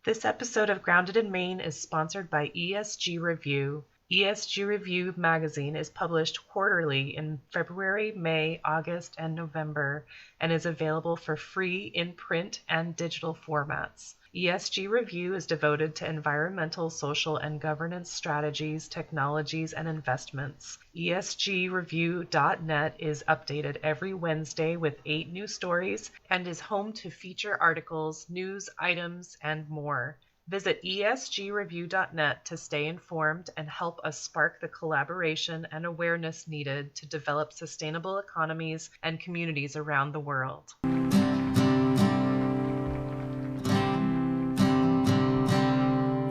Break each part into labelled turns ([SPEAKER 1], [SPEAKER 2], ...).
[SPEAKER 1] This episode of Grounded in Maine is sponsored by ESG Review. ESG Review magazine is published quarterly in February, May, August, and November, and is available for free in print and digital formats. ESG Review is devoted to environmental, social, and governance strategies, technologies, and investments. ESGreview.net is updated every Wednesday with 8 new stories and is home to feature articles, news items, and more. Visit esgreview.net to stay informed and help us spark the collaboration and awareness needed to develop sustainable economies and communities around the world.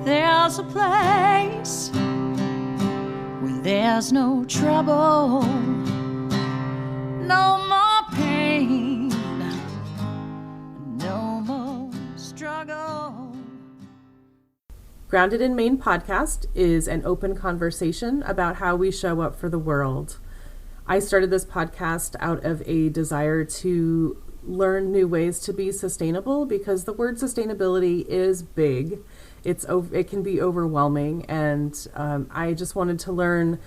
[SPEAKER 2] There's a place where there's no trouble, no more pain, no more struggle.
[SPEAKER 3] Grounded in Maine podcast is an open conversation about how we show up for the world. I started this podcast out of a desire to learn new ways to be sustainable because the word sustainability is big. It can be overwhelming, and I just wanted to learn,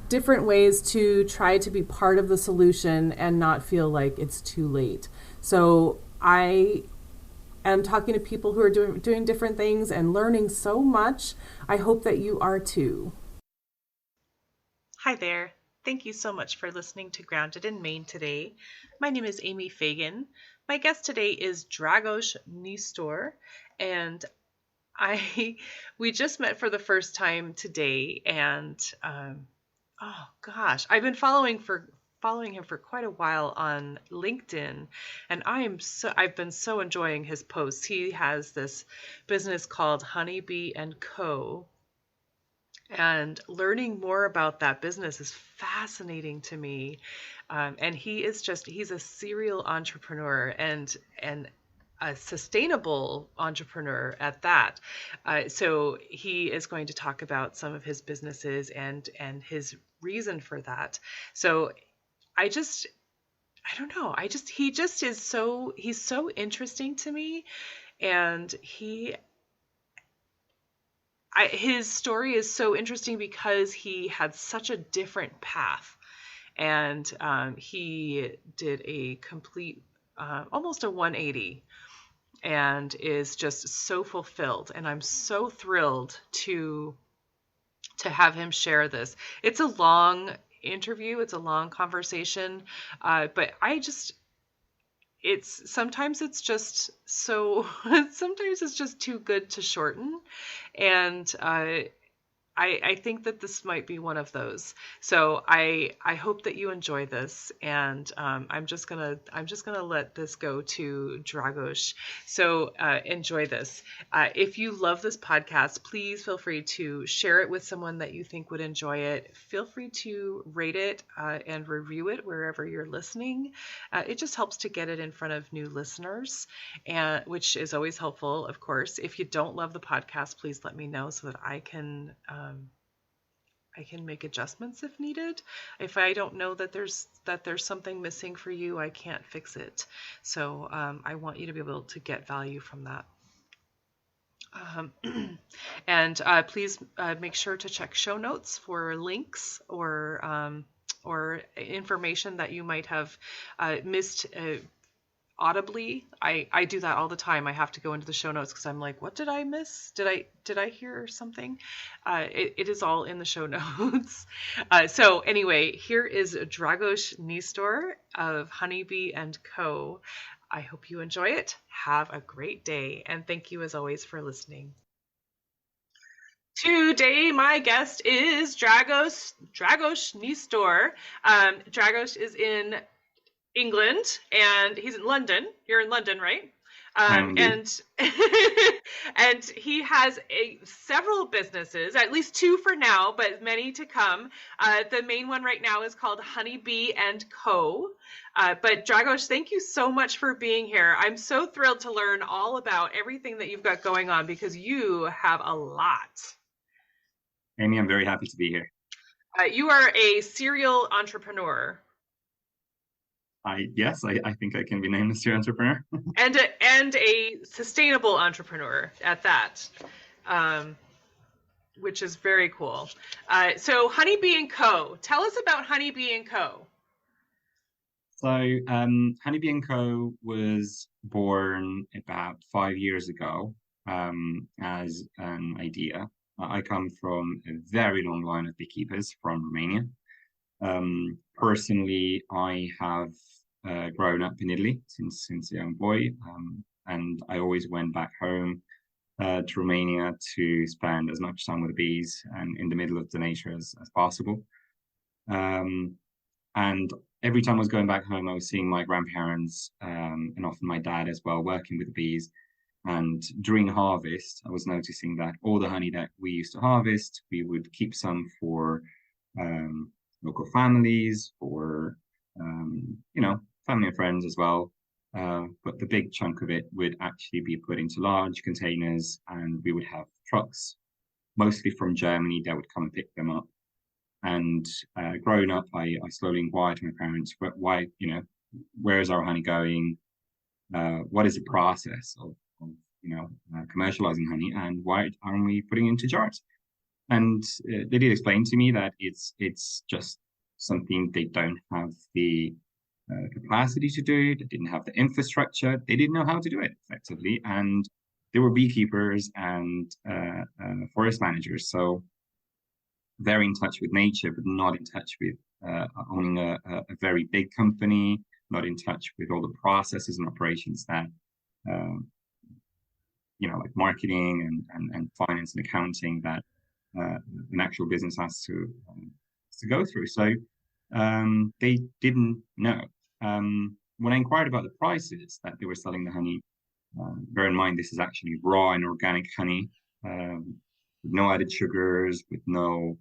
[SPEAKER 3] different ways to try to be part of the solution and not feel like it's too late. So I am talking to people who are doing different things and learning so much. I hope that you are too.
[SPEAKER 1] Hi there. Thank you so much for listening to Grounded in Maine today. My name is Amy Fagan. My guest today is Dragos Nistor, and we just met for the first time today, and I've been following him for quite a while on LinkedIn, and I've been so enjoying his posts. He has this business called Honeybee and Co. And learning more about that business is fascinating to me. And he's a serial entrepreneur and a sustainable entrepreneur at that. So he is going to talk about some of his businesses and his reason for that. So he's so interesting to me, and his story is so interesting because he had such a different path, and he did a complete, almost a 180, and is just so fulfilled. And I'm so thrilled to have him share this. It's a long interview. It's a long conversation. But sometimes it's just too good to shorten. And I think that this might be one of those. So I hope that you enjoy this, and I'm just gonna let this go to Dragos. So enjoy this. If you love this podcast, please feel free to share it with someone that you think would enjoy it. Feel free to rate it and review it wherever you're listening. It just helps to get it in front of new listeners, and which is always helpful, of course. If you don't love the podcast, please let me know so that I can make adjustments if needed. If I don't know that there's something missing for you, I can't fix it. So I want you to be able to get value from that. And please make sure to check show notes for links or information that you might have missed audibly. I do that all the time. I have to go into the show notes because I'm like, what did I miss? Did I hear something? It is all in the show notes. So anyway, here is Dragos Nistor of Honeybee and Co. I hope you enjoy it. Have a great day, and thank you as always for listening. Today, my guest is Dragos Nistor. Dragos is in England, and he's in London. You're in London, right? And and he has several businesses, at least 2 for now, but many to come. The main one right now is called Honeybee and Co. But Dragos, thank you so much for being here. I'm so thrilled to learn all about everything that you've got going on because you have a lot.
[SPEAKER 4] Amy, I'm very happy to be here.
[SPEAKER 1] You are a serial entrepreneur.
[SPEAKER 4] I think I can be named as your entrepreneur.
[SPEAKER 1] And a sustainable entrepreneur at that, um, which is very cool. So Honeybee and Co. Tell us about Honeybee and Co.
[SPEAKER 4] So, Honeybee and Co. was born about 5 years ago as an idea. I come from a very long line of beekeepers from Romania. Personally, I have grown up in Italy since a young boy, and I always went back home to Romania to spend as much time with the bees and in the middle of the nature as possible. Um, and every time I was going back home, I was seeing my grandparents and often my dad as well working with the bees. And during harvest, I was noticing that all the honey that we used to harvest, we would keep some for um, local families, for family and friends as well. But the big chunk of it would actually be put into large containers, and we would have trucks, mostly from Germany, that would come and pick them up. And growing up, I slowly inquired to my parents, why, where is our honey going? What is the process of commercializing honey, and why aren't we putting it into jars? And they did explain to me that it's just something they don't have the capacity to do. They didn't have the infrastructure. They didn't know how to do it effectively. And they were beekeepers and forest managers. So very in touch with nature, but not in touch with owning a very big company, not in touch with all the processes and operations that, like marketing and finance and accounting that an actual business has to go through. So they didn't know. When I inquired about the prices that they were selling the honey, bear in mind this is actually raw and organic honey, with no added sugars, with no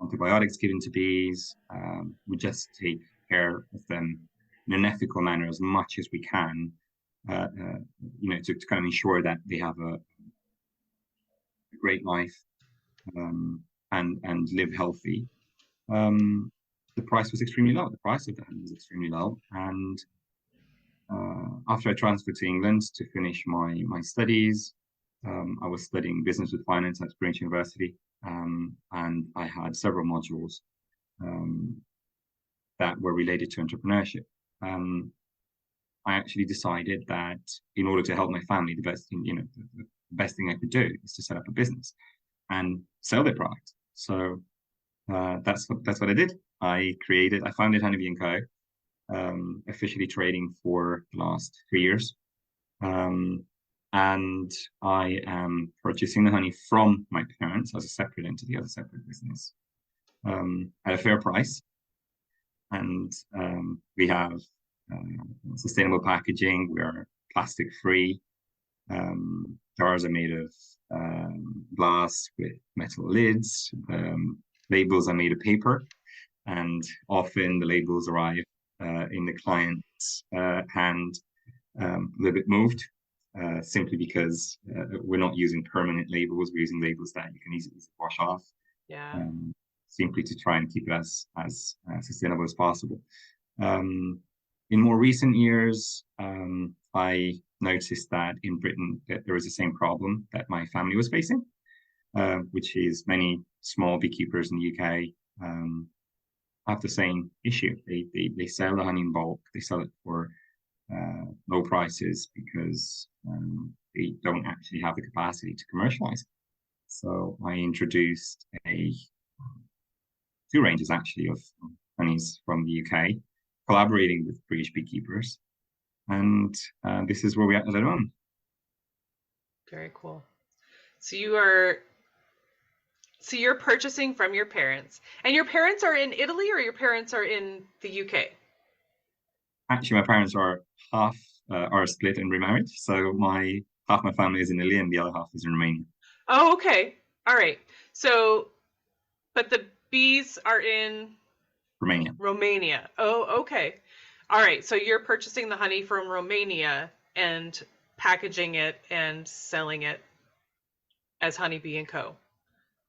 [SPEAKER 4] antibiotics given to bees. We just take care of them in an ethical manner as much as we can, to kind of ensure that they have a great life and live healthy. The price was extremely low. The price of the honey was extremely low. And after I transferred to England to finish my studies, I was studying business with finance at Greenwich University, and I had several modules that were related to entrepreneurship. I actually decided that in order to help my family, the best thing I could do is to set up a business and sell their product. So that's what I did. I founded Honeybee & Co., officially trading for the last 3 years. And I am purchasing the honey from my parents as a separate entity, as a separate business, at a fair price. And we have sustainable packaging. We are plastic free. Jars are made of glass with metal lids. Labels are made of paper, and often the labels arrive in the client's hand a little bit moved, simply because we're not using permanent labels. We're using labels that you can easily wash off.
[SPEAKER 1] Yeah.
[SPEAKER 4] Simply to try and keep it as sustainable as possible. In more recent years, I noticed that in Britain that there was the same problem that my family was facing, which is many small beekeepers in the UK have the same issue. They sell the honey in bulk. They sell it for low prices because they don't actually have the capacity to commercialize it. So I introduced two ranges actually of honeys from the UK, collaborating with British beekeepers, and this is where we are at the moment.
[SPEAKER 1] Very cool. So you're purchasing from your parents, and your parents are in Italy, or your parents are in the UK?
[SPEAKER 4] Actually, my parents are split and remarried, so half my family is in Italy and the other half is in Romania.
[SPEAKER 1] Oh, okay. All right. So, but the bees are in Romania. Oh, okay. All right. So you're purchasing the honey from Romania and packaging it and selling it as Honeybee & Co.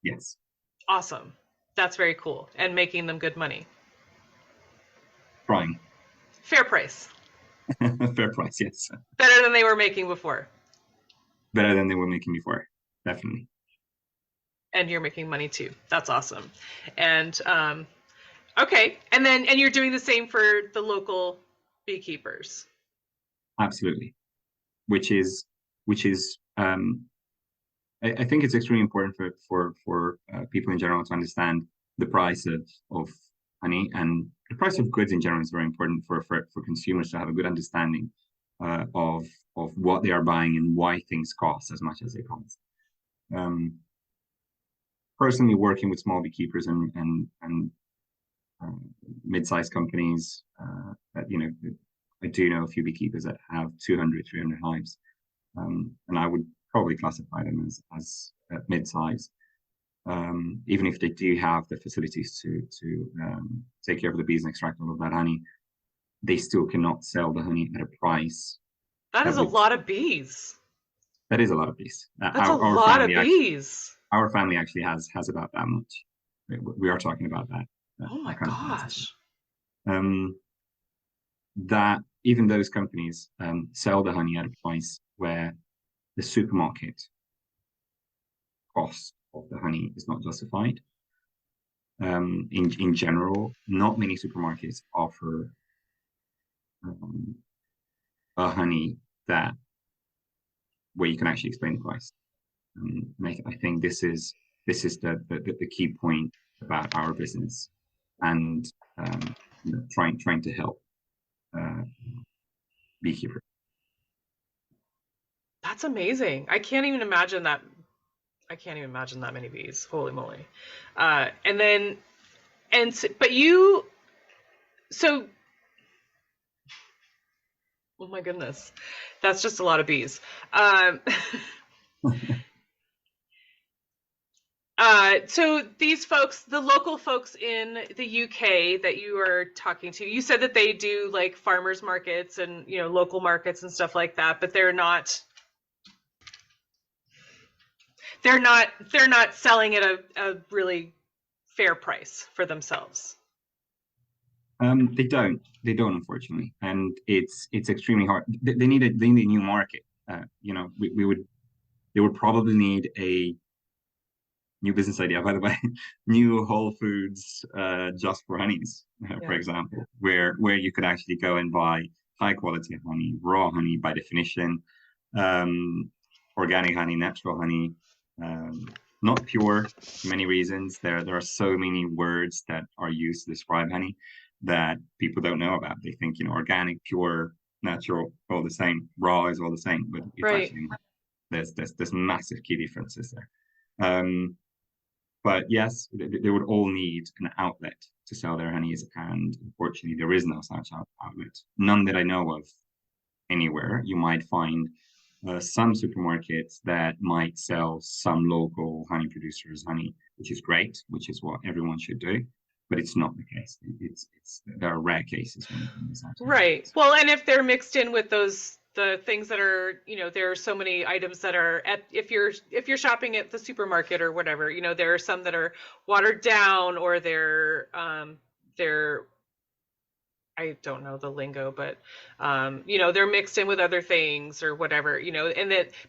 [SPEAKER 4] Yes.
[SPEAKER 1] Awesome. That's very cool. And making them good money.
[SPEAKER 4] Trying.
[SPEAKER 1] Fair price.
[SPEAKER 4] Fair price, yes.
[SPEAKER 1] Better than they were making before.
[SPEAKER 4] Better than they were making before, definitely.
[SPEAKER 1] And you're making money too. That's awesome. And okay, and you're doing the same for the local beekeepers.
[SPEAKER 4] Absolutely. Which is I think it's extremely important for people in general to understand the price of honey, and the price of goods in general is very important for consumers to have a good understanding of what they are buying and why things cost as much as they cost. Personally, working with small beekeepers and mid-sized companies, I do know a few beekeepers that have 200, 300 hives, and I would probably classify them as mid-size. Even if they do have the facilities to take care of the bees and extract all of that honey, they still cannot sell the honey at a price.
[SPEAKER 1] That is a lot of bees.
[SPEAKER 4] That is a lot of bees.
[SPEAKER 1] That's a lot of bees.
[SPEAKER 4] Our family actually has about that much. We are talking about that.
[SPEAKER 1] Oh my gosh.
[SPEAKER 4] That even those companies sell the honey at a price where the supermarket cost of the honey is not justified. In general, not many supermarkets offer a honey that where you can actually explain the price. And I think this is the key point about our business, and trying to help beekeepers.
[SPEAKER 1] That's amazing. I can't even imagine that. I can't even imagine that many bees. Holy moly. But you, so, oh my goodness, that's just a lot of bees. So these folks, the local folks in the UK that you are talking to, you said that they do like farmers markets and, local markets and stuff like that, but they're not selling at a really fair price for themselves.
[SPEAKER 4] They don't, unfortunately, and it's extremely hard. They need a new market. They would probably need a new business idea, by the way, new Whole Foods just for honeys, for example, where you could actually go and buy high quality honey, raw honey by definition, organic honey, natural honey, not pure for many reasons. There are so many words that are used to describe honey that people don't know about. They think, organic, pure, natural, all the same, raw is all the same, but it's actually not. There's massive key differences there. But yes, they would all need an outlet to sell their honeys, and unfortunately, there is no such outlet. None that I know of anywhere. You might find some supermarkets that might sell some local honey producers' honey, which is great, which is what everyone should do. But it's not the case. There are rare cases when it's actually
[SPEAKER 1] right. Well, and if they're mixed in with the things that are, there are so many items that are if you're shopping at the supermarket or whatever, there are some that are watered down, or they're I don't know the lingo, but they're mixed in with other things or whatever,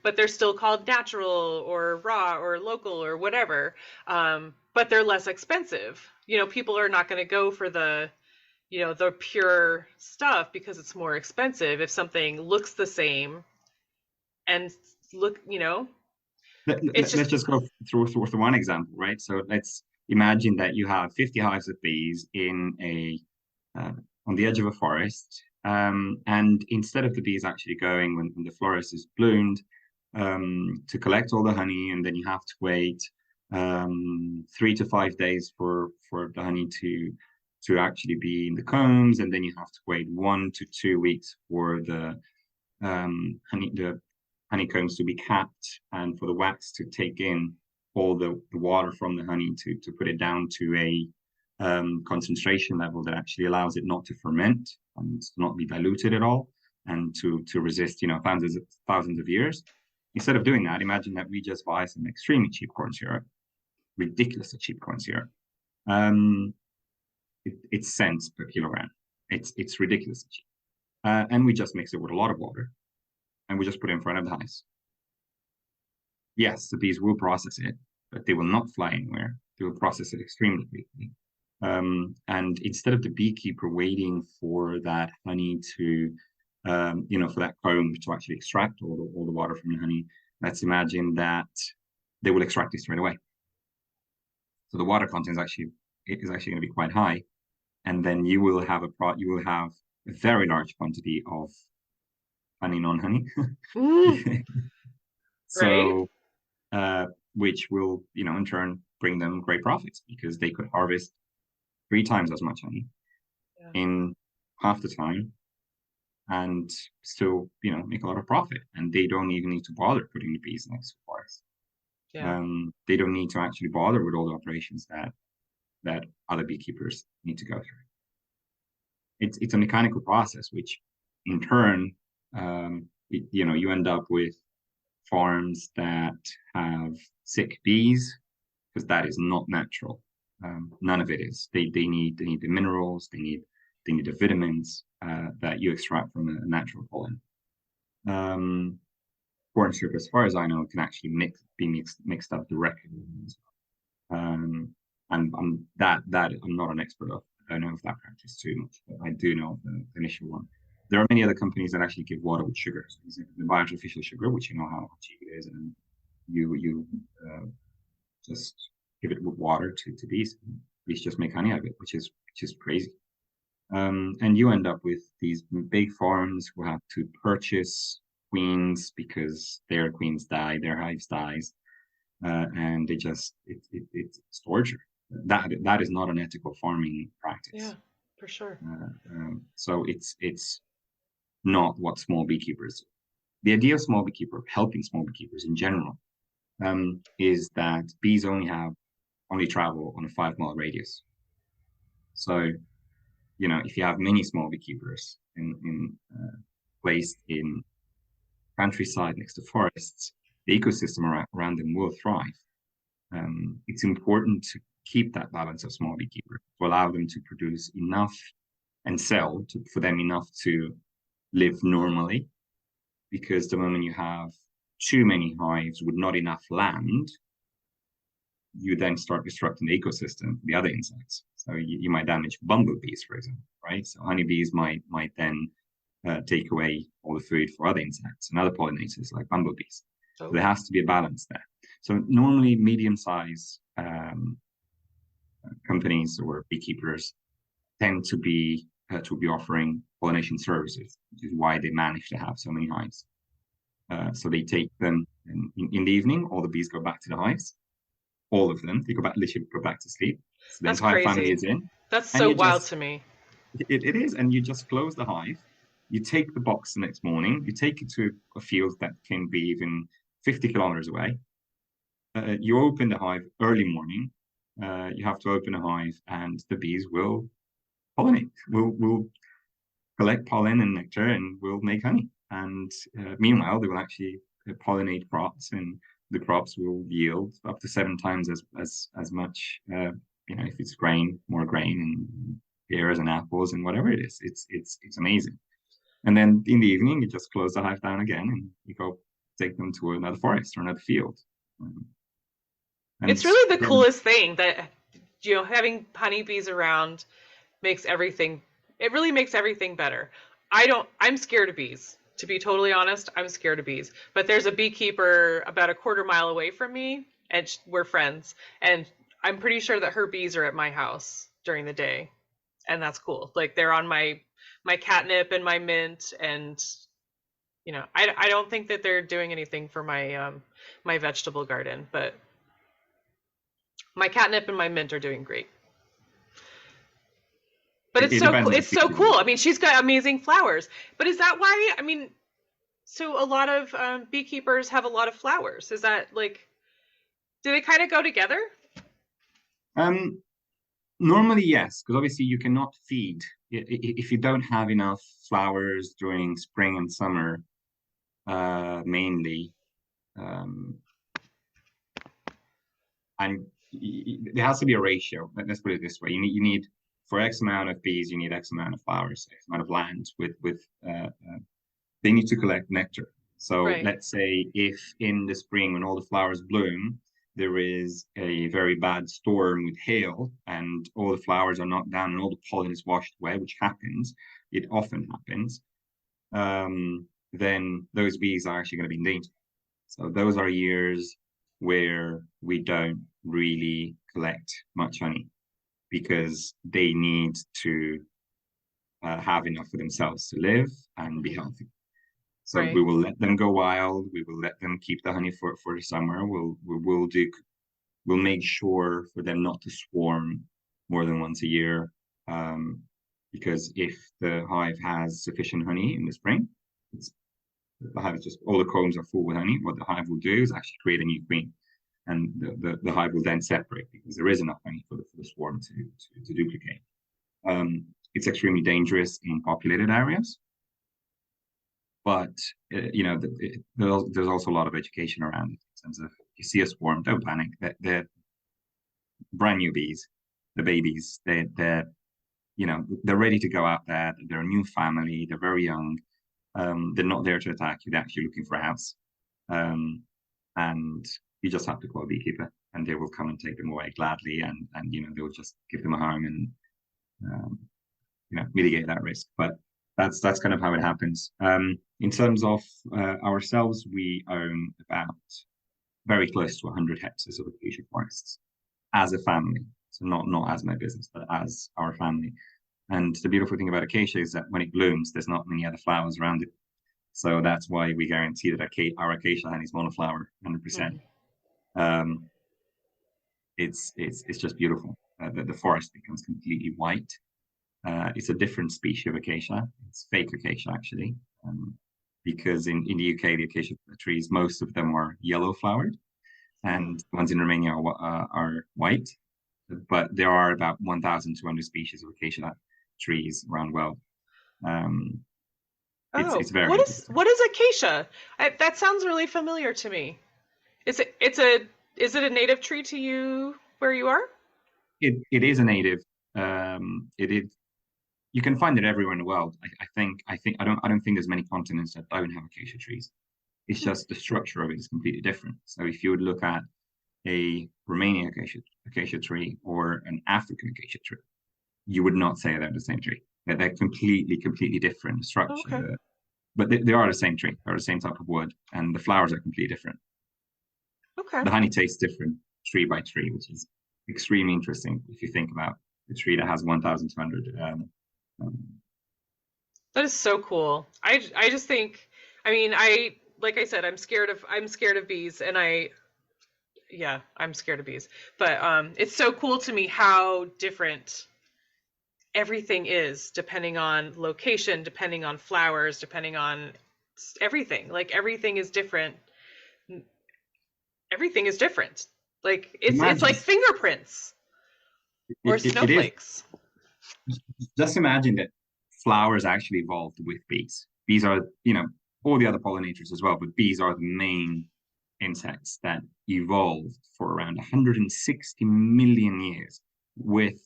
[SPEAKER 1] but they're still called natural or raw or local or whatever. But they're less expensive. People are not going to go for the pure stuff because it's more expensive. If something looks the same and
[SPEAKER 4] let's just go through one example, right? So let's imagine that you have 50 hives of bees in on the edge of a forest, and instead of the bees actually going when the florist is bloomed to collect all the honey, and then you have to wait 3 to 5 days for the honey to actually be in the combs, and then you have to wait 1 to 2 weeks for the honeycombs to be capped, and for the wax to take in all the water from the honey to put it down to a concentration level that actually allows it not to ferment and not be diluted at all, and to resist thousands of years. Instead of doing that, imagine that we just buy some extremely cheap corn syrup, ridiculously cheap corn syrup. It's cents per kilogram. It's ridiculously cheap. And we just mix it with a lot of water, and we just put it in front of the hives. Yes, the bees will process it, but they will not fly anywhere. They will process it extremely quickly. And instead of the beekeeper waiting for that honey to, for that comb to actually extract all the water from the honey, let's imagine that they will extract it straight away. So the water content is actually going to be quite high, and then you will have a very large quantity of honey, non-honey.
[SPEAKER 1] Mm, right?
[SPEAKER 4] So, which will, in turn bring them great profits because they could harvest 3 times as much honey
[SPEAKER 1] Yeah.
[SPEAKER 4] in half the time and still, make a lot of profit. And they don't even need to bother putting the bees next to the forest.
[SPEAKER 1] Yeah.
[SPEAKER 4] They don't need to actually bother with all the operations that other beekeepers need to go through. It's a mechanical process, which in turn, you end up with farms that have sick bees because that is not natural. None of it is. They need the minerals. They need the vitamins that you extract from a natural pollen. Corn syrup, as far as I know, can actually be mixed up directly. And I'm not an expert of. I don't know if that practice too much, but I do know the initial one. There are many other companies that actually give water with sugar. So the artificial sugar, which you know how cheap it is, and you just give it with water to bees. Bees just make honey out of it, which is crazy. And you end up with these big farms who have to purchase queens because their queens die, their hives dies, and it's torture. That is not an ethical farming practice.
[SPEAKER 1] Yeah, for sure.
[SPEAKER 4] So it's not what small beekeepers. The idea of small beekeeper helping small beekeepers in general is that bees only travel on a 5-mile radius. So if you have many small beekeepers placed in countryside next to forests, the ecosystem around them will thrive. It's important to keep that balance of small beekeepers to allow them to produce enough and sell for them enough to live normally. Because the moment you have too many hives with not enough land, you then start disrupting the ecosystem, the other insects. So you might damage bumblebees, for example, right? So honeybees might then take away all the food for other insects and other pollinators like bumblebees. So there has to be a balance there. So normally medium-sized companies or beekeepers tend to be offering pollination services, which is why they manage to have so many hives. So they take them in the evening, all the bees go back to the hives. All of them, they literally go back to sleep. So the entire family is in.
[SPEAKER 1] That's so wild to me.
[SPEAKER 4] It is, and you just close the hive. You take the box the next morning. You take it to a field that can be even 50 kilometers away. You open the hive early morning. You have to open a hive, and the bees will pollinate. Will collect pollen and nectar, and will make honey. And meanwhile, they will actually pollinate crops, and the crops will yield up to 7 times as much. If it's more grain and pears and apples and whatever it is, it's amazing. And then in the evening, you just close the hive down again, and you go take them to another forest or another field.
[SPEAKER 1] It's really the coolest thing that having honeybees around makes everything. It really makes everything better. I'm scared of bees. To be totally honest, I'm scared of bees. But there's a beekeeper about a quarter mile away from me, and we're friends. And I'm pretty sure that her bees are at my house during the day, and that's cool. Like they're on my catnip and my mint, and I don't think that they're doing anything for my my vegetable garden, but my catnip and my mint are doing great. But it's so cool. I mean, she's got amazing flowers. But is that why? I mean, so a lot of beekeepers have a lot of flowers. Is that do they kind of go together?
[SPEAKER 4] Normally, yes, because obviously you cannot feed if you don't have enough flowers during spring and summer, mainly. And there has to be a ratio. Let's put it this way: you need for X amount of bees, you need X amount of flowers, X amount of land they need to collect nectar. So
[SPEAKER 1] Right.
[SPEAKER 4] let's say if in the spring when all the flowers bloom, there is a very bad storm with hail and all the flowers are knocked down and all the pollen is washed away, which happens, it often happens, then those bees are actually going to be in danger. So those are years where we don't really collect much honey because they need to have enough for themselves to live and be healthy. So we
[SPEAKER 1] Right.
[SPEAKER 4] will let them go wild. We will let them keep the honey for the summer. We'll make sure for them not to swarm more than once a year. Because if the hive has sufficient honey in the spring, the hive is just all the combs are full with honey. What the hive will do is actually create a new queen, and the hive will then separate because there is enough honey for the swarm to duplicate. It's extremely dangerous in populated areas, but there's also a lot of education around it in terms of if you see a swarm, don't panic. They're brand new bees, the babies. They're ready to go out there. They're a new family. They're very young. They're not there to attack you. They're actually looking for a house. And you just have to call a beekeeper, and they will come and take them away gladly, and they'll just give them a home and mitigate that risk. But that's kind of how it happens. In terms of ourselves, we own about very close to 100 hectares of acacia forests as a family. So not as my business, but as our family. And the beautiful thing about acacia is that when it blooms, there's not many other flowers around it. So that's why we guarantee that our acacia honey is monoflower, 100%. It's just beautiful. The forest becomes completely white. It's a different species of acacia. It's fake acacia, actually, because in the UK, the acacia trees, most of them are yellow flowered, and the ones in Romania are white. But there are about 1,200 species of acacia trees around the world. It's very interesting.
[SPEAKER 1] What is acacia? That sounds really familiar to me. Is it a native tree to you where you are?
[SPEAKER 4] It is a native. It is. You can find it everywhere in the world. I don't think there's many continents that don't have acacia trees. It's just the structure of it is completely different. So if you would look at a Romanian acacia tree or an African acacia tree, you would not say they're the same tree. They're completely different structure.
[SPEAKER 1] Okay.
[SPEAKER 4] But they are the same tree. They're the same type of wood, and the flowers are completely different.
[SPEAKER 1] Okay.
[SPEAKER 4] The honey tastes different tree by tree, which is extremely interesting if you think about a tree that has 1,200.
[SPEAKER 1] That is so cool. I just think, I mean, like I said, I'm scared of bees, and I'm scared of bees. But it's so cool to me how different everything is depending on location, depending on flowers, depending on everything. Like everything is different. Everything is different. Like it's
[SPEAKER 4] Imagine
[SPEAKER 1] like fingerprints or
[SPEAKER 4] it is.
[SPEAKER 1] snowflakes.
[SPEAKER 4] Just imagine that flowers actually evolved with bees. Bees are, all the other pollinators as well, but bees are the main insects that evolved for around 160 million years with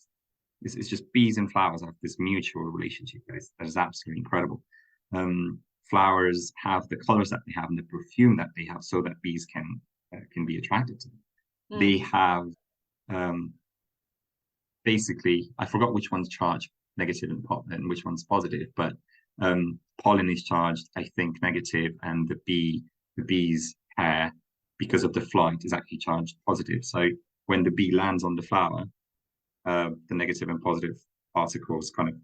[SPEAKER 4] it's just bees and flowers have this mutual relationship that is absolutely incredible. Flowers have the colors that they have and the perfume that they have so that bees can be attracted to them. They have basically, I forgot which one's charged negative and which one's positive, but pollen is charged, I think, negative, and the bee's hair, because of the flight, is actually charged positive. So when the bee lands on the flower, the negative and positive particles kind of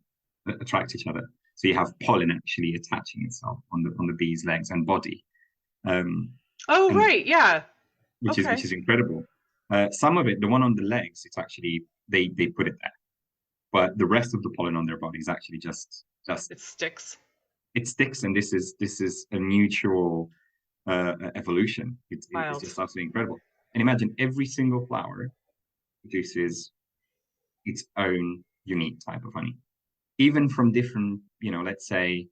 [SPEAKER 4] attract each other. So you have pollen actually attaching itself on the bee's legs and body.
[SPEAKER 1] Right, yeah.
[SPEAKER 4] Which is incredible. Some of it, the one on the legs, it's actually they put it there, but the rest of the pollen on their body is actually just
[SPEAKER 1] it sticks.
[SPEAKER 4] It sticks, and this is a mutual evolution. It's just absolutely incredible. And imagine every single flower produces its own unique type of honey, even from different, let's say,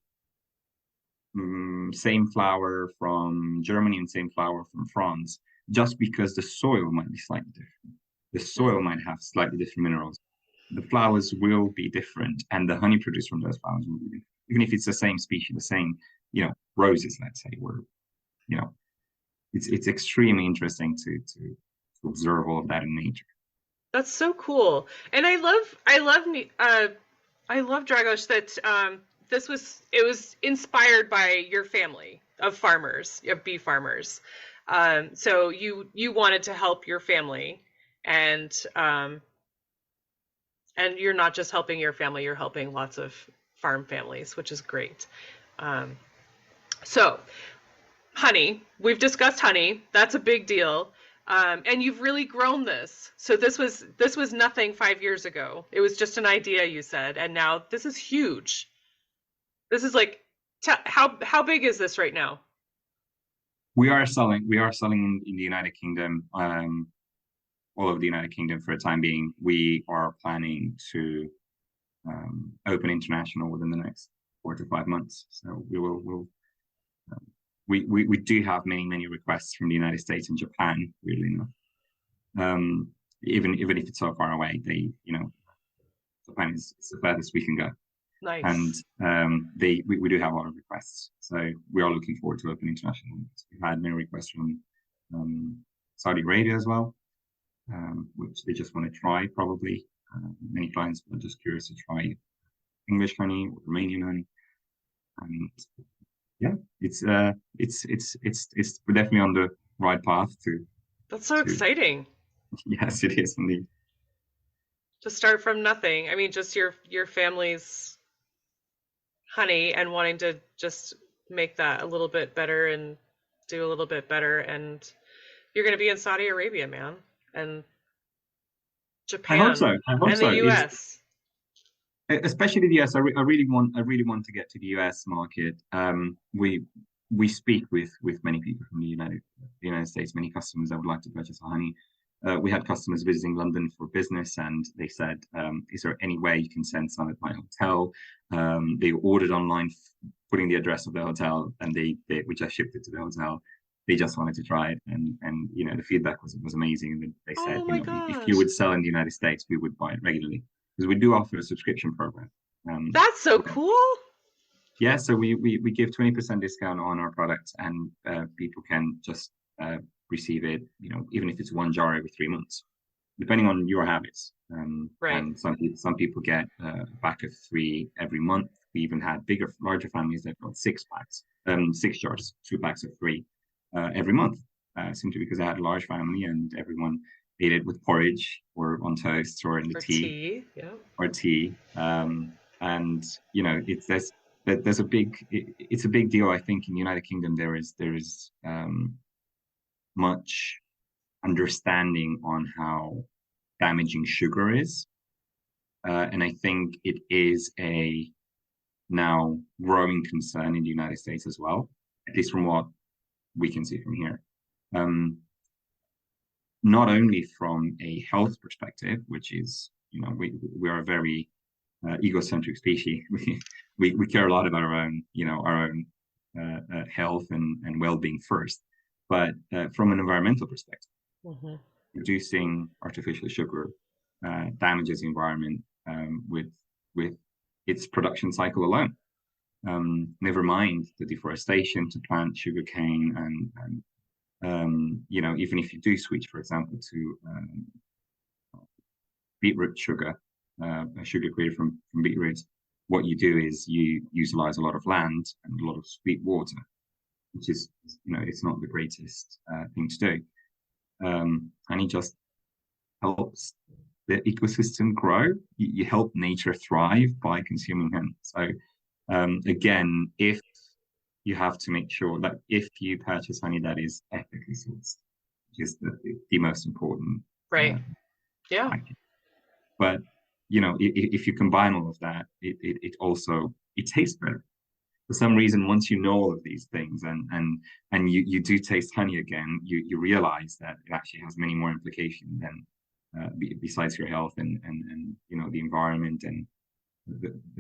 [SPEAKER 4] same flower from Germany and same flower from France, just because the soil might be slightly different. The soil might have slightly different minerals. the flowers will be different, and the honey produced from those flowers will be different. Even if it's the same species, the same, roses, let's say, or you know, it's extremely interesting to observe all of that in nature.
[SPEAKER 1] That's so cool. And I love Dragos that it was inspired by your family of farmers, of bee farmers. So you wanted to help your family, and you're not just helping your family, you're helping lots of farm families, which is great. Um, so honey, we've discussed honey. That's a big deal. And you've really grown this. So this was nothing 5 years ago. It was just an idea, you said, and now this is huge. This is like, how big is this right now?
[SPEAKER 4] We are selling in the United Kingdom, all over the United Kingdom for a time being. We are planning to open international within the next 4 to 5 months. So we do have many requests from the United States and Japan, weirdly enough. Even if it's so far away, Japan is the furthest we can go.
[SPEAKER 1] Nice.
[SPEAKER 4] And we do have a lot of requests. So we are looking forward to open international. We've had many requests from Saudi Arabia as well, which they just want to try probably. Many clients are just curious to try English honey or Romanian honey. And yeah, we're definitely on the right path to.
[SPEAKER 1] That's so exciting.
[SPEAKER 4] Yes, it is indeed.
[SPEAKER 1] To start from nothing. I mean, just your family's honey and wanting to just make that a little bit better and do a little bit better, and you're going to be in Saudi Arabia, man, and Japan.
[SPEAKER 4] I hope so.
[SPEAKER 1] And the US.
[SPEAKER 4] Especially the US. I really want to get to the US market. We speak with many people from the United States, many customers that would like to purchase our honey. We had customers visiting London for business, and they said, "Is there any way you can send some at my hotel?" They ordered online, putting the address of the hotel, and which I shipped it to the hotel. They just wanted to try it, and the feedback was amazing. And they said, if you would sell in the United States, we would buy it regularly, because we do offer a subscription program.
[SPEAKER 1] That's so cool.
[SPEAKER 4] Yeah, so we give 20% discount on our products, and people can just receive it, even if it's one jar every 3 months, depending on your habits.
[SPEAKER 1] Right.
[SPEAKER 4] And some people get a pack of 3 every month. We even had larger families that got 6 packs, 6 jars, 2 packs of 3 every month, simply because I had a large family and everyone ate it with porridge or on toast or in the tea.
[SPEAKER 1] Yeah.
[SPEAKER 4] Or tea. And it's a big deal. I think in the United Kingdom there is much understanding on how damaging sugar is, and I think it is a now growing concern in the United States as well, at least from what we can see from here. Not only from a health perspective, which is, we are a very egocentric species. We care a lot about our own health and well-being first, but from an environmental perspective, reducing artificial sugar damages the environment with its production cycle alone. Never mind the deforestation to plant sugarcane, and even if you do switch, for example, to beetroot sugar, a sugar created from beetroots, what you do is you utilize a lot of land and a lot of sweet water, which is, it's not the greatest thing to do. And it just helps the ecosystem grow. You help nature thrive by consuming honey. So again, if you have to make sure that if you purchase honey that is ethically sourced, which is the most important.
[SPEAKER 1] Right. Yeah.
[SPEAKER 4] Package. But if you combine all of that, it also tastes better. For some reason, once you know all of these things and you do taste honey again, you realize that it actually has many more implications than besides your health and the environment, and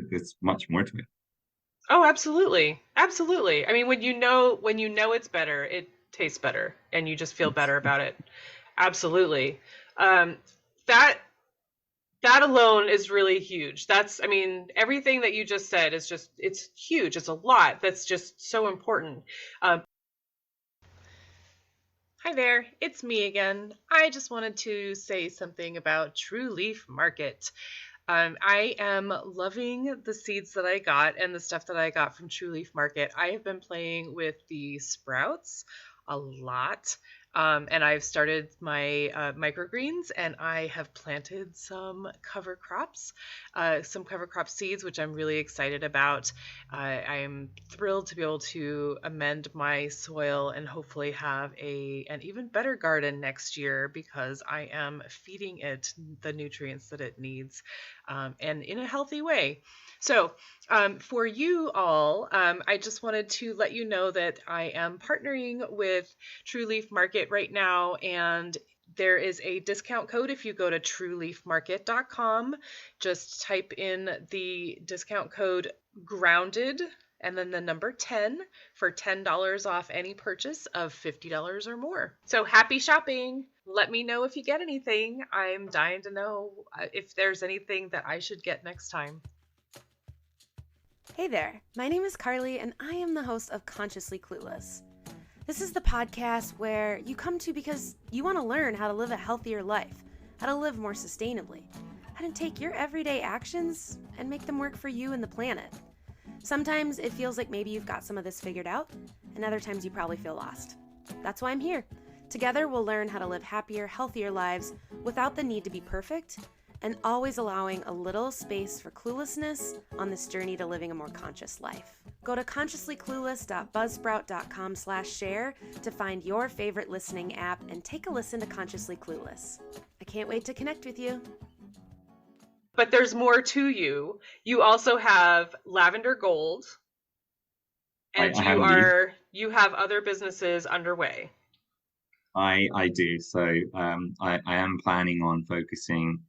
[SPEAKER 4] there's much more to it.
[SPEAKER 1] Oh, absolutely. Absolutely. I mean, when you know it's better, it tastes better and you just feel better about it. Absolutely. That alone is really huge. That's, I mean, everything that you just said is just, it's huge. It's a lot. That's just so important. Um, Hi there, it's me again. I just wanted to say something about True Leaf Market. I am loving the seeds that I got and the stuff that I got from True Leaf Market. I have been playing with the sprouts a lot. And I've started my microgreens, and I have planted some cover crop seeds, which I'm really excited about. I'm thrilled to be able to amend my soil and hopefully have an even better garden next year because I am feeding it the nutrients that it needs, and in a healthy way. So, for you all, I just wanted to let you know that I am partnering with True Leaf Market right now, and there is a discount code if you go to trueleafmarket.com. Just type in the discount code grounded and then the number 10 for $10 off any purchase of $50 or more. So happy shopping. Let me know if you get anything. I'm dying to know if there's anything that I should get next time.
[SPEAKER 5] Hey there, my name is Carly, and I am the host of Consciously Clueless. This is the podcast where you come to because you want to learn how to live a healthier life, how to live more sustainably, how to take your everyday actions and make them work for you and the planet. Sometimes it feels like maybe you've got some of this figured out, and other times you probably feel lost. That's why I'm here. Together we'll learn how to live happier, healthier lives without the need to be perfect, and always allowing a little space for cluelessness on this journey to living a more conscious life. Go to consciouslyclueless.buzzsprout.com/share to find your favorite listening app and take a listen to Consciously Clueless. I can't wait to connect with you.
[SPEAKER 1] But there's more to you. You also have Lavender Gold, and
[SPEAKER 4] I have indeed.
[SPEAKER 1] you have other businesses underway.
[SPEAKER 4] I do. So I am planning on focusing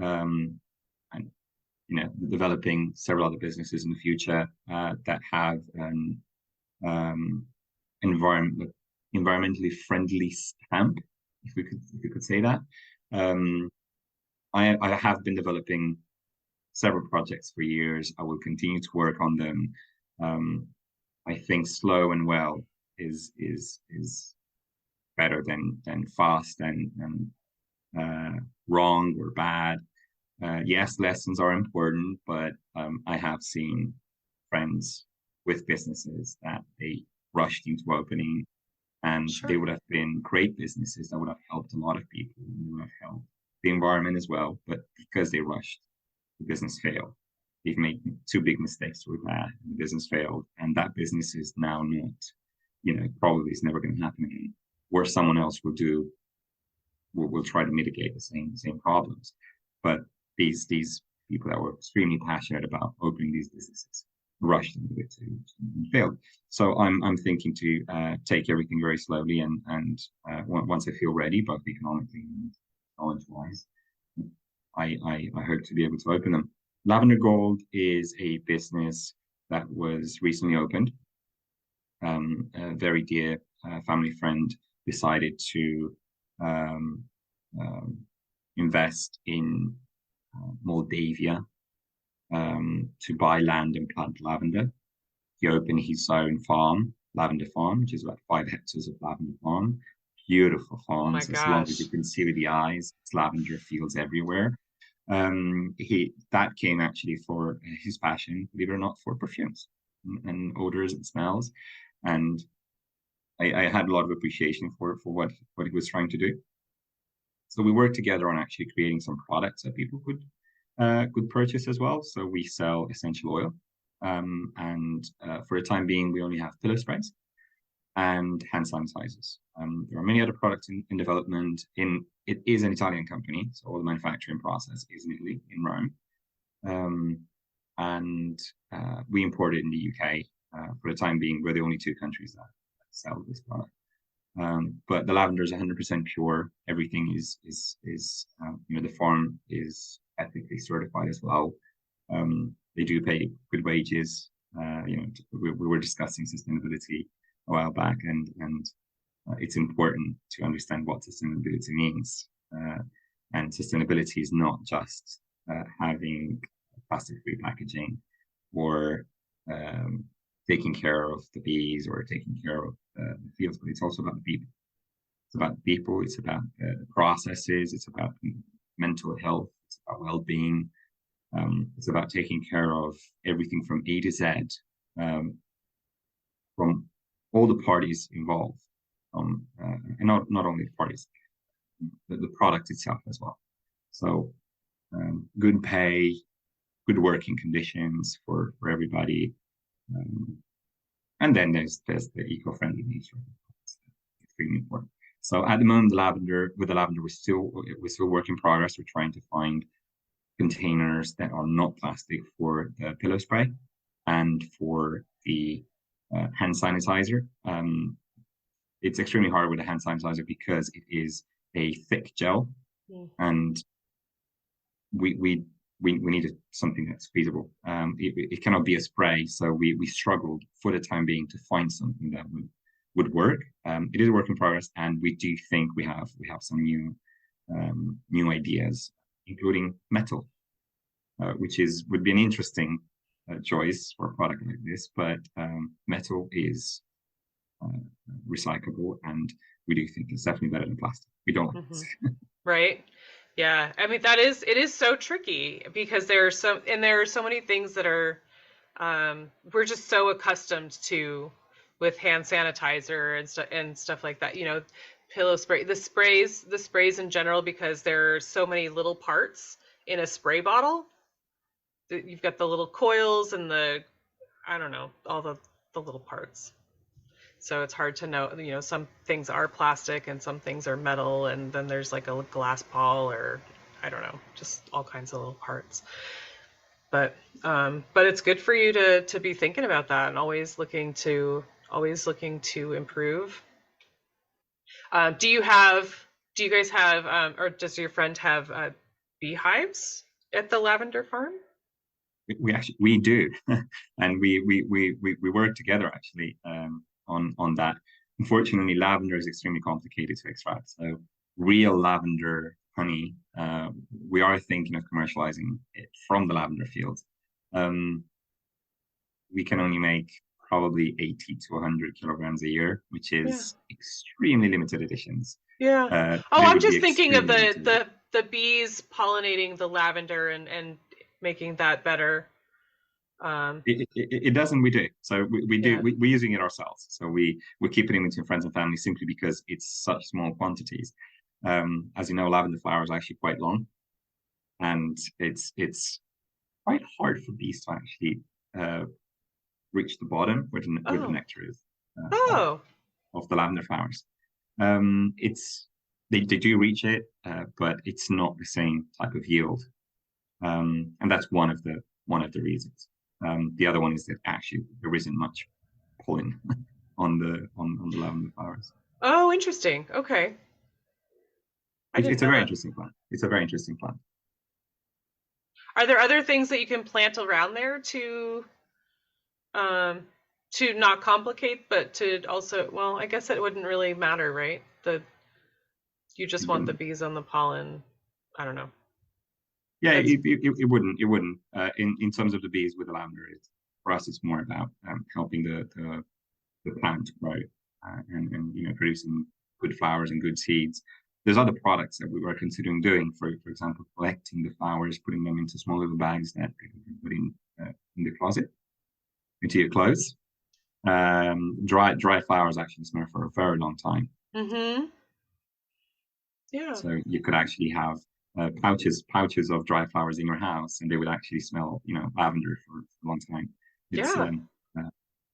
[SPEAKER 4] and developing several other businesses in the future that have an environmentally friendly stamp, if we could say that. I have been developing several projects for years. I will continue to work on them. I think slow and well is better than fast and wrong or bad. Yes, lessons are important, but I have seen friends with businesses that they rushed into opening, and
[SPEAKER 1] Sure.
[SPEAKER 4] they would have been great businesses that would have helped a lot of people, and they would have helped the environment as well. But because they rushed, the business failed. They've made two big mistakes with that. The business failed, and that business is now not, probably it's never going to happen again. Or someone else will try to mitigate the same problems. But these people that were extremely passionate about opening these businesses rushed into it and failed. So I'm thinking to take everything very slowly, and once I feel ready, both economically and knowledge-wise, I hope to be able to open them. Lavender Gold is a business that was recently opened. A very dear family friend decided to invest in Moldavia to buy land and plant lavender. He opened his own lavender farm, which is about 5 hectares of lavender farm. Beautiful farms,
[SPEAKER 1] Oh my
[SPEAKER 4] as long as you
[SPEAKER 1] gosh.
[SPEAKER 4] can see with the eyes. It's lavender fields everywhere. That came actually for his passion, believe it or not, for perfumes and odors and smells. And I had a lot of appreciation for what he was trying to do. So we worked together on actually creating some products that people could purchase as well. So we sell essential oil, and for the time being, we only have pillow sprays and hand sanitizers. There are many other products in development. It is an Italian company, so all the manufacturing process is in Italy, in Rome, and we import it in the UK. For the time being, we're the only two countries that sell this product. But the lavender is 100% pure. Everything is the farm is ethically certified as well. They do pay good wages. We were discussing sustainability a while back, and it's important to understand what sustainability means. And sustainability is not just having plastic-free packaging, or taking care of the bees, or taking care of the fields, but it's also about the people. It's about the people. It's about processes. It's about mental health. It's about well-being. It's about taking care of everything from A to Z, from all the parties involved, and not only the parties, the product itself as well. So good pay, good working conditions for everybody, and then there's the eco-friendly nature. It's extremely important. So at the moment, with the lavender, we're still work in progress. We're trying to find containers that are not plastic for the pillow spray and for the hand sanitizer. It's extremely hard with the hand sanitizer because it is a thick gel, and we needed something that's feasible. It cannot be a spray, so we struggled for the time being to find something that would work. It is a work in progress, and we do think we have some new ideas, including metal, which would be an interesting choice for a product like this. But metal is recyclable, and we do think it's definitely better than plastic. We don't like this.
[SPEAKER 1] Right. Yeah. I mean, it is so tricky because there are so many things that are, we're just so accustomed to with hand sanitizer and stuff like that, pillow spray, the sprays in general, because there are so many little parts in a spray bottle. You've got the little coils and I don't know, all the little parts. So it's hard to know, some things are plastic and some things are metal, and then there's like a glass ball, or I don't know, just all kinds of little parts. But it's good for you to be thinking about that and always looking to improve. Do you guys have, or does your friend have beehives at the lavender farm?
[SPEAKER 4] We do, and we work together actually on that. Unfortunately, lavender is extremely complicated to extract. So real lavender honey, we are thinking of commercializing it from the lavender fields. We can only make probably 80 to 100 kilograms a year, which is extremely limited editions.
[SPEAKER 1] Yeah. I'm just thinking of the bees pollinating the lavender and making that better.
[SPEAKER 4] It doesn't. We do. So we do. We're using it ourselves. So we keep it in between friends and family simply because it's such small quantities. As you know, lavender flower is actually quite long, and it's quite hard for bees to actually reach the bottom where the nectar is of the lavender flowers. They do reach it, but it's not the same type of yield, and that's one of the reasons. The other one is that actually there isn't much pollen on the lavender flowers.
[SPEAKER 1] Oh, interesting. Okay.
[SPEAKER 4] It's a very interesting plant. It's a very interesting plant.
[SPEAKER 1] Are there other things that you can plant around there to not complicate, but to also, well, I guess it wouldn't really matter, right? You just want the bees on the pollen. I don't know.
[SPEAKER 4] Yeah, it wouldn't. In terms of the bees with the lavender, for us it's more about helping the plant grow and producing good flowers and good seeds. There's other products that we were considering doing, for example, collecting the flowers, putting them into small little bags that you can put in the closet, into your clothes. Dry flowers actually smell for a very long time.
[SPEAKER 1] Mm-hmm. Yeah.
[SPEAKER 4] So you could actually have pouches of dry flowers in your house, and they would actually smell, lavender for a long time.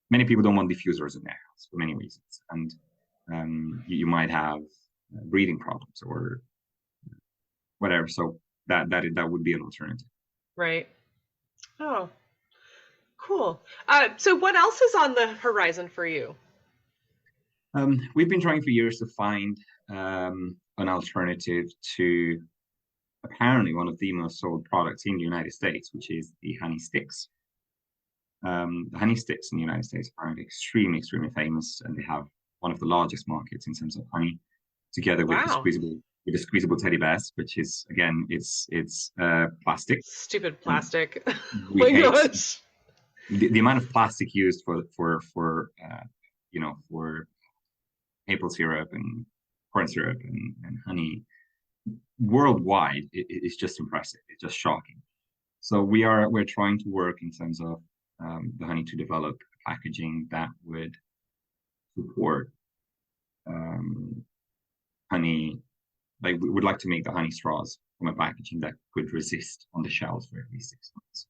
[SPEAKER 4] Many people don't want diffusers in their house for many reasons, and you might have breathing problems or whatever. So that would be an alternative.
[SPEAKER 1] Right. Oh, cool. So what else is on the horizon for you?
[SPEAKER 4] We've been trying for years to find an alternative to apparently one of the most sold products in the United States, which is the honey sticks. The honey sticks in the United States are extremely, extremely famous, and they have one of the largest markets in terms of honey, together with the with the squeezable teddy bears, which is again, it's plastic.
[SPEAKER 1] Stupid plastic. Oh
[SPEAKER 4] We
[SPEAKER 1] my
[SPEAKER 4] hate
[SPEAKER 1] gosh.
[SPEAKER 4] the amount of plastic used for for maple syrup and corn syrup and honey worldwide is just impressive. It's just shocking. So we're trying to work in terms of the honey to develop packaging that would support honey. Like we would like to make the honey straws from a packaging that could resist on the shelves for at least 6 months.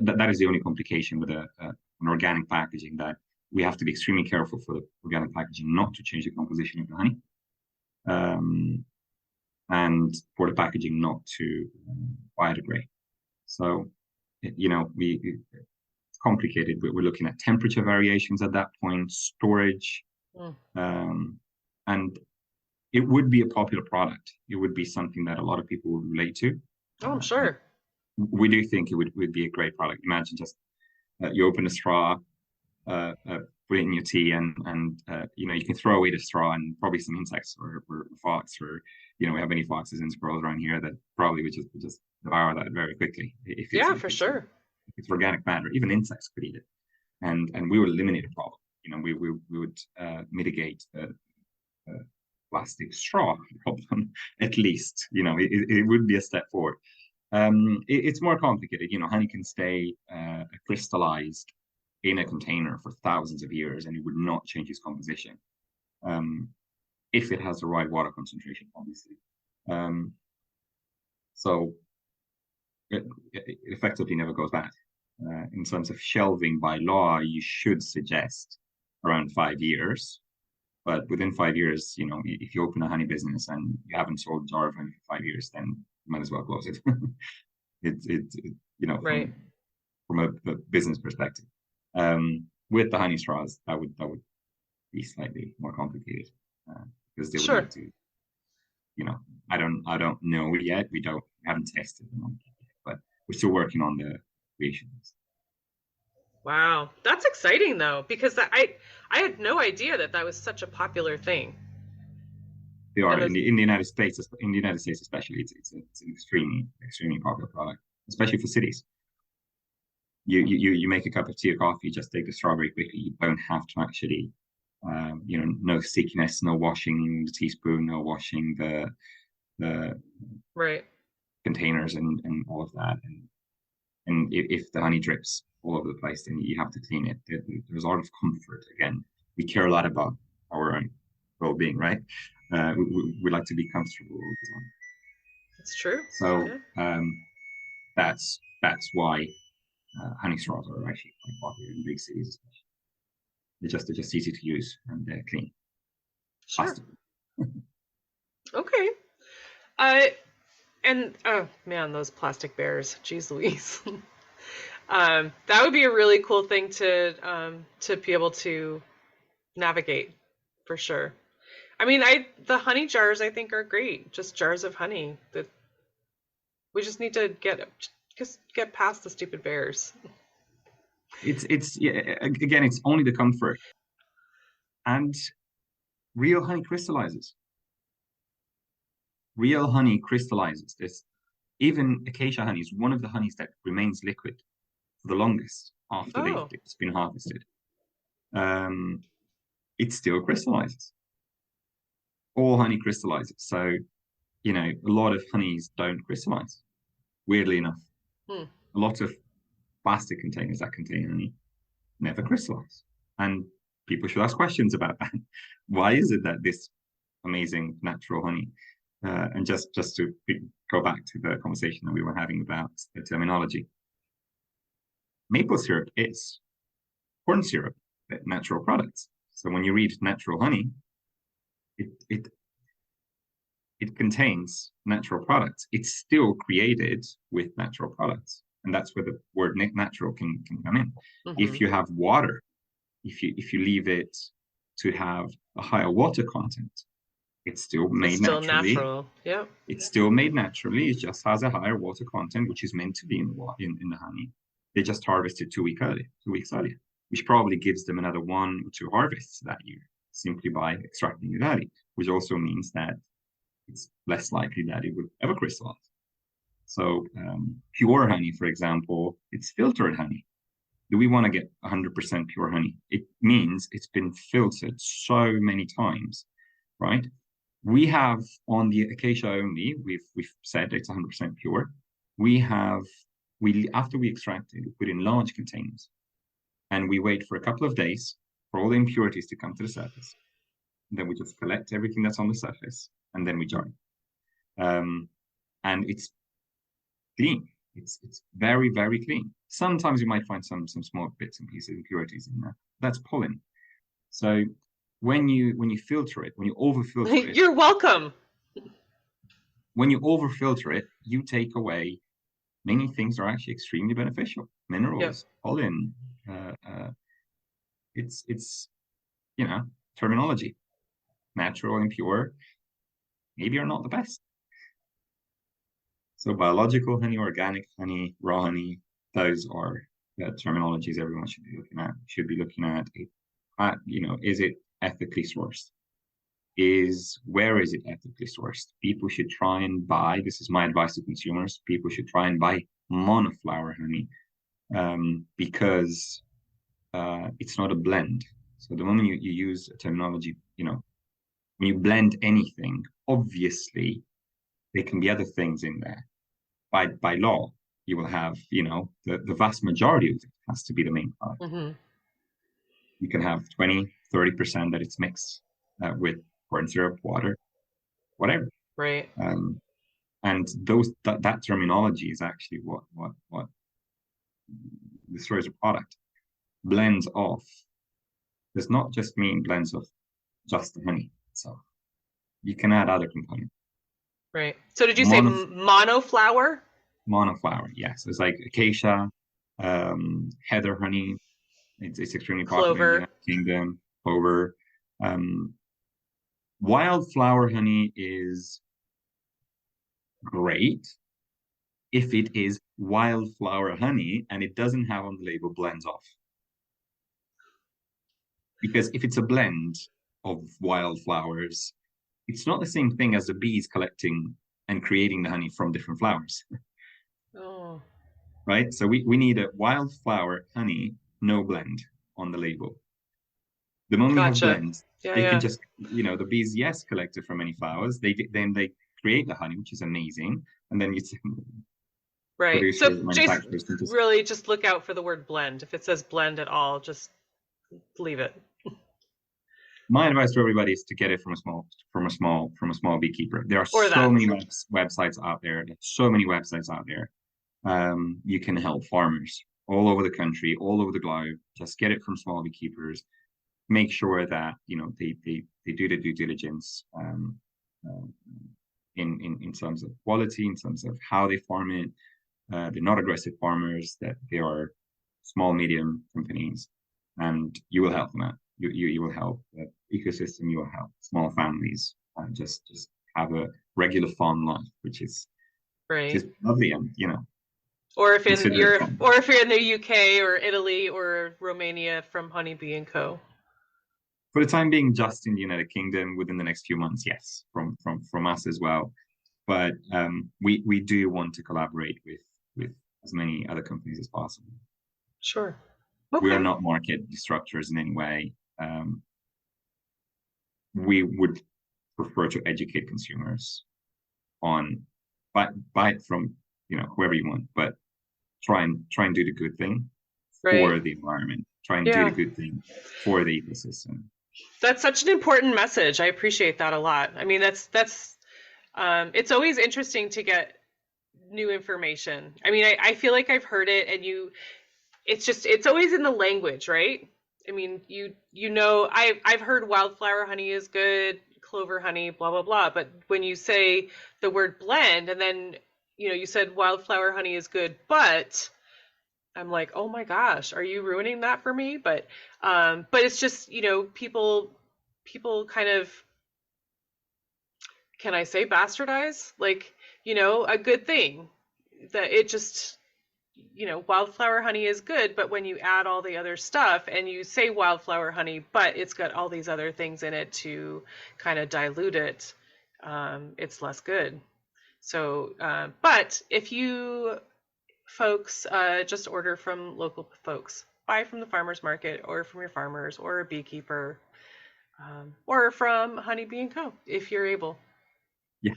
[SPEAKER 4] That is the only complication with an organic packaging, that we have to be extremely careful for the organic packaging not to change the composition of the honey, and for the packaging not to biodegrade. So, it's complicated. We're looking at temperature variations at that point, storage, and it would be a popular product. It would be something that a lot of people would relate to.
[SPEAKER 1] Oh, I'm sure.
[SPEAKER 4] We do think it would be a great product. Imagine just you open a straw, put it in your tea, and you can throw away the straw, and probably some insects or fox, or we have any foxes and squirrels around here that probably would just devour that very quickly.
[SPEAKER 1] For sure.
[SPEAKER 4] If it's organic matter, even insects could eat it, and we would eliminate the problem. We would mitigate the plastic straw problem at least. It would be a step forward. It's more complicated. Honey can stay crystallized in a container for thousands of years, and it would not change its composition if it has the right water concentration, obviously. So it effectively never goes bad. In terms of shelving by law, you should suggest around 5 years. But within 5 years, if you open a honey business and you haven't sold a jar of honey for 5 years, then you might as well close it.
[SPEAKER 1] Right.
[SPEAKER 4] From a business perspective. With the honey straws, that would be slightly more complicated, because they would need to, I don't know yet. We haven't tested them yet, but we're still working on the creations.
[SPEAKER 1] Wow, that's exciting though, because I had no idea that was such a popular thing.
[SPEAKER 4] They are in the United States, especially. It's an extremely popular product, especially for cities. You make a cup of tea or coffee, just take the strawberry quickly. You don't have to actually, no thickness, no washing the teaspoon, no washing the
[SPEAKER 1] right
[SPEAKER 4] containers and all of that. And if the honey drips all over the place, then you have to clean it. There's a lot of comfort. Again, we care a lot about our own well-being, right? We like to be comfortable all the time.
[SPEAKER 1] That's true.
[SPEAKER 4] So that's why honey straws are actually quite popular in big cities, especially. They're just easy to use and clean.
[SPEAKER 1] Sure. Okay. And oh man, those plastic bears. Jeez Louise. That would be a really cool thing to be able to navigate, for sure. I mean, the honey jars I think are great. Just jars of honey. That we just need to get past the stupid bears.
[SPEAKER 4] Again, it's only the comfort, and real honey crystallizes. Real honey crystallizes. Even acacia honey is one of the honeys that remains liquid for the longest after it's been harvested. It still crystallizes. All honey crystallizes. So, a lot of honeys don't crystallize, weirdly enough. A lot of plastic containers that contain honey never crystallize. And people should ask questions about that. Why is it that this amazing natural honey, and just to go back to the conversation that we were having about the terminology, maple syrup is corn syrup, natural products. So when you read natural honey, it contains natural products. It's still created with natural products, and that's where the word natural can come in. If you have water, if you leave it to have a higher water content, it's still made naturally.
[SPEAKER 1] Natural. Yeah.
[SPEAKER 4] It's still made naturally. It just has a higher water content, which is meant to be in the honey. They just harvested 2 weeks earlier, which probably gives them another 1 or 2 harvests that year, simply by extracting it early, which also means that it's less likely that it would ever crystallize. So pure honey, for example, it's filtered honey. Do we want to get 100% pure honey? It means it's been filtered so many times, right? We have on the acacia only, we've said it's 100% pure. We after we extract it, we put in large containers, and we wait for a couple of days for all the impurities to come to the surface. And then we just collect everything that's on the surface, and then we jar it. And it's clean. It's very, very clean. Sometimes you might find some small bits and pieces, impurities in there. That's pollen. So when you filter it, when you overfilter it,
[SPEAKER 1] You're welcome.
[SPEAKER 4] when you overfilter it, you take away many things that are actually extremely beneficial. Minerals, pollen. It's terminology. Natural and pure maybe are not the best. So biological honey, organic honey, raw honey, those are the terminologies everyone should be looking at. Is it ethically sourced? Where is it ethically sourced? People should try and buy, this is my advice to consumers, people should try and buy monoflower honey, because it's not a blend. So the moment you use a terminology, when you blend anything, obviously there can be other things in there. By law, you will have, the vast majority of it has to be the main product.
[SPEAKER 1] Mm-hmm.
[SPEAKER 4] You can have 20-30% that it's mixed with corn syrup, water, whatever.
[SPEAKER 1] Right.
[SPEAKER 4] And that terminology is actually what destroys a product. Blends of does not just mean blends of just the honey itself. You can add other components.
[SPEAKER 1] Right. So did you say monoflower?
[SPEAKER 4] Monoflower, yes. It's like acacia, heather honey. It's extremely popular in the United Kingdom. Clover. Wildflower honey is great if it is wildflower honey and it doesn't have on the label blends off. Because if it's a blend of wildflowers, it's not the same thing as the bees collecting and creating the honey from different flowers.
[SPEAKER 1] Oh.
[SPEAKER 4] Right? So we need a wildflower honey, no blend on the label. The moment you have blends, they can just, the bees, collected from many flowers. Then they create the honey, which is amazing. And then you
[SPEAKER 1] right. So really just look out for the word blend. If it says blend at all, just leave it.
[SPEAKER 4] My advice to everybody is to get it from a small beekeeper. There are so many websites out there. There's so many websites out there. You can help farmers all over the country, all over the globe. Just get it from small beekeepers. Make sure that they do the due diligence in terms of quality, in terms of how they farm it. They're not aggressive farmers. That they are small, medium companies, and you will help them out. You will help the ecosystem. You will help small families just have a regular farm life, which is just lovely, and
[SPEAKER 1] Or if you're in the UK or Italy or Romania, from Honeybee & Co.
[SPEAKER 4] For the time being, just in the United Kingdom. Within the next few months, yes, from us as well. But we do want to collaborate with as many other companies as possible.
[SPEAKER 1] Sure. Okay.
[SPEAKER 4] We are not market disruptors in any way. We would prefer to educate consumers on buy it from whoever you want, but try and do the good thing for the environment. Try and do the good thing for the ecosystem.
[SPEAKER 1] That's such an important message. I appreciate that a lot. I mean, that's it's always interesting to get new information. I mean, I feel like I've heard it, and it's always in the language, right? I mean, I've heard wildflower honey is good, clover honey, blah, blah, blah. But when you say the word blend, and then, you said wildflower honey is good, but I'm like, oh my gosh, are you ruining that for me? But it's just, people kind of, can I say bastardize? Like, a good thing that it just, wildflower honey is good, but when you add all the other stuff and you say wildflower honey, but it's got all these other things in it to kind of dilute it, it's less good. So, but if you folks just order from local folks, buy from the farmer's market or from your farmers or a beekeeper, or from Honeybee and Co. if you're able.
[SPEAKER 4] Yeah.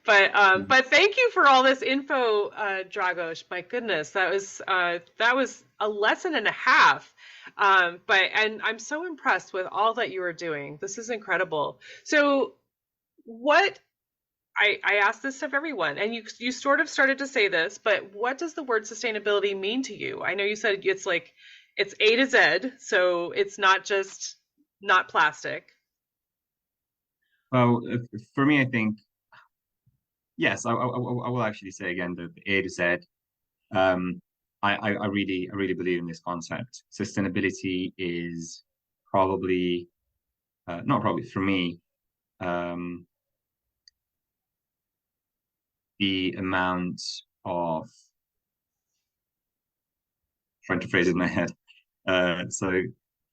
[SPEAKER 1] But thank you for all this info, Dragos. My goodness, that was a lesson and a half. And I'm so impressed with all that you are doing. This is incredible. So what I ask this of everyone, and you sort of started to say this, but what does the word sustainability mean to you? I know you said it's A to Z, so it's not plastic.
[SPEAKER 4] Well, for me, I think, yes, I will actually say again the A to Z. I really believe in this concept. Sustainability is probably, not probably for me, the amount of, trying to phrase it in my head. So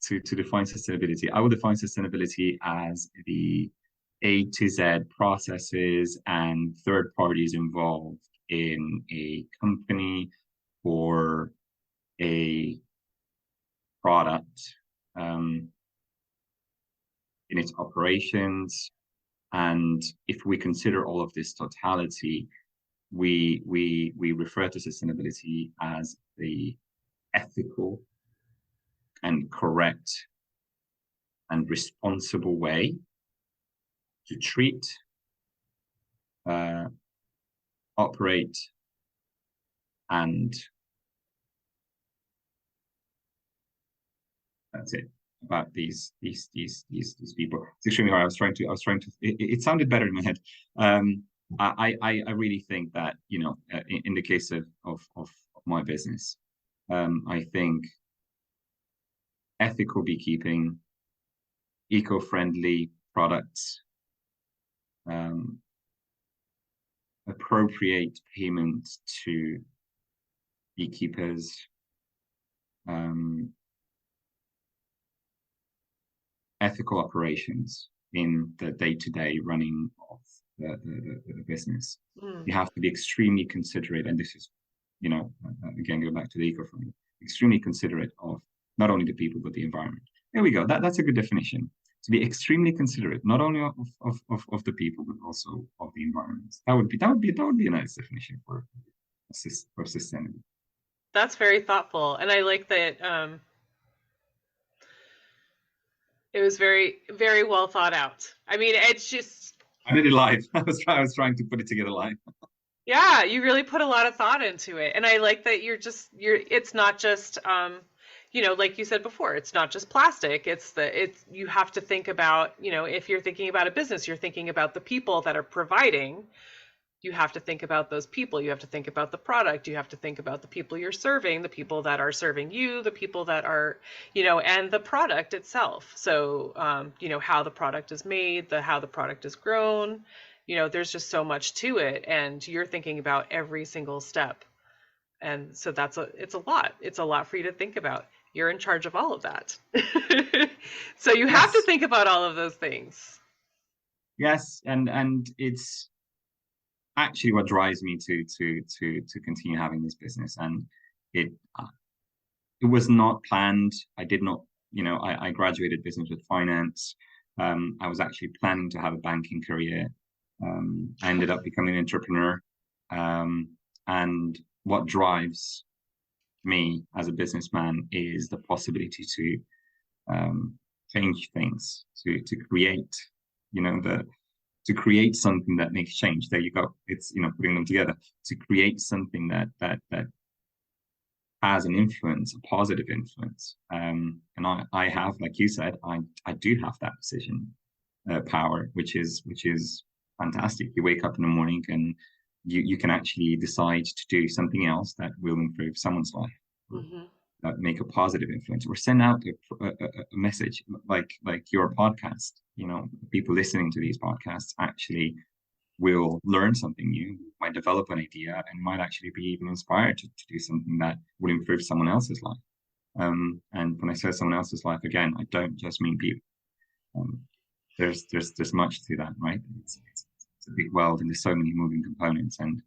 [SPEAKER 4] to define sustainability, I would define sustainability as the A to Z processes and third parties involved in a company or a product, in its operations. And if we consider all of this totality, we refer to sustainability as the ethical and correct and responsible way to treat, operate, and that's it about these people. It's extremely hard. It sounded better in my head. I really think that, in the case of my business, I think ethical beekeeping, eco-friendly products, appropriate payment to beekeepers, ethical operations in the day-to-day running of the business. You have to be extremely considerate, and this is, again, go back to the eco-friendly, extremely considerate of not only the people but the environment. There we go. That's a good definition. To be extremely considerate, not only of the people but also of the environment. That would be a nice definition for sustainability.
[SPEAKER 1] That's very thoughtful, and I like that. It was very, very well thought out. I mean, it's just.
[SPEAKER 4] I did it live. I was trying to put it together live.
[SPEAKER 1] Yeah, you really put a lot of thought into it, and I like that it's not just like you said before, it's not just plastic. You have to think about, if you're thinking about a business, you're thinking about the people that are providing. You have to think about those people. You have to think about the product. You have to think about the people you're serving, the people that are serving you, the people that are, and the product itself. So, how the product is made, how the product is grown, there's just so much to it. And you're thinking about every single step. And so it's a lot. It's a lot for you to think about. You're in charge of all of that. So you have to think about all of those things.
[SPEAKER 4] Yes. And it's actually what drives me to continue having this business. And it was not planned. I did not, I graduated business with finance. I was actually planning to have a banking career. I ended up becoming an entrepreneur. And what drives me as a businessman is the possibility to change things, to create, to create something that makes change. There you go. It's, putting them together to create something that has an influence, a positive influence. And I have, like you said, I do have that decision power, which is fantastic. You wake up in the morning and you can actually decide to do something else that will improve someone's life, that make a positive influence, or send out a message like your podcast. People listening to these podcasts actually will learn something new, might develop an idea, and might actually be even inspired to do something that will improve someone else's life. And when I say someone else's life, again, I don't just mean people. There's much to that, right? It's a big world, and there's so many moving components. And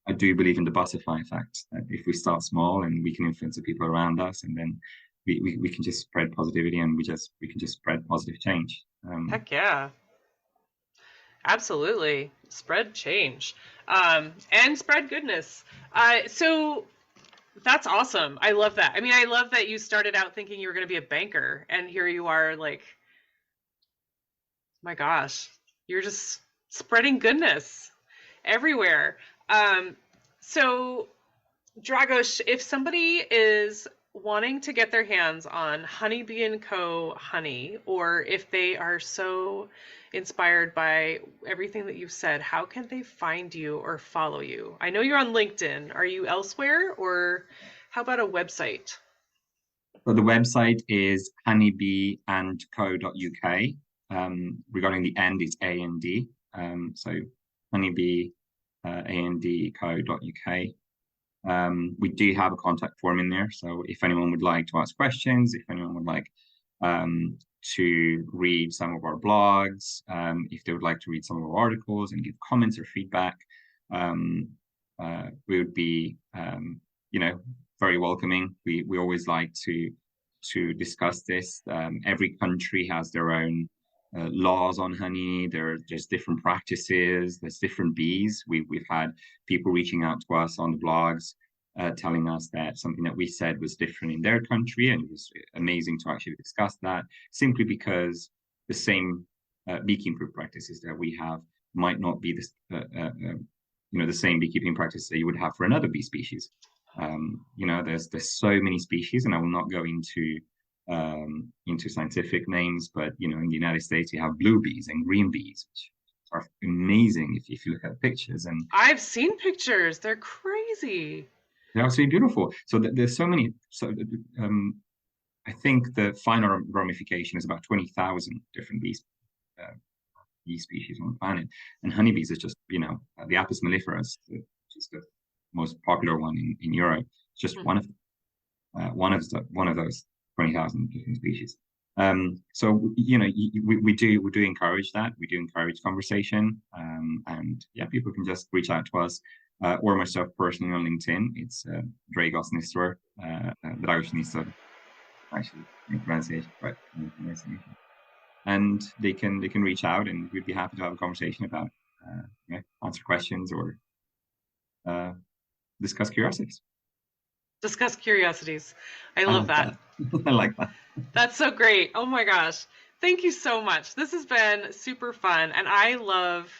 [SPEAKER 4] I do believe in the butterfly effect, that if we start small and we can influence the people around us, and then we can just spread positivity, and we can just spread positive change.
[SPEAKER 1] Heck yeah. Absolutely. Spread change. And spread goodness. So that's awesome. I love that. I mean, I love that you started out thinking you were going to be a banker, and here you are, like, my gosh, you're just spreading goodness everywhere. So Dragos, if somebody is wanting to get their hands on Honeybee & Co. honey, or if they are so inspired by everything that you've said, how can they find you or follow you? I know you're on LinkedIn. Are you elsewhere, or how about a website?
[SPEAKER 4] So the website is honeybeeandco.uk. Regarding the end, it's A&D. So honeybee, andco.uk. We do have a contact form in there. So if anyone would like to ask questions, if anyone would like to read some of our blogs, if they would like to read some of our articles and give comments or feedback, we would be, very welcoming. We always like to discuss this. Every country has their own laws on honey. There's different practices. There's different bees. We've had people reaching out to us on the blogs, telling us that something that we said was different in their country, and it was amazing to actually discuss that. Simply because the same beekeeping practices that we have might not be the same beekeeping practices that you would have for another bee species. There's so many species, and I will not go into scientific names, but in the United States you have blue bees and green bees, which are amazing if you look at pictures. And
[SPEAKER 1] I've seen pictures. They're crazy.
[SPEAKER 4] They're absolutely beautiful. So there's so many. So I think the final ramification is about 20,000 different bee species on the planet, and honeybees is just the Apis mellifera, which is the most popular one in Europe. It's just one of those 20,000 different species. So we do encourage that. We do encourage conversation, and people can just reach out to us, or myself personally on LinkedIn. It's Dragos Nistor, Dragos Nistor, actually in pronunciation, right? And they can reach out, and we'd be happy to have a conversation about answer questions or discuss curiosities.
[SPEAKER 1] Discuss curiosities. I love that.
[SPEAKER 4] I like that.
[SPEAKER 1] That's so great. Oh my gosh. Thank you so much. This has been super fun, and I love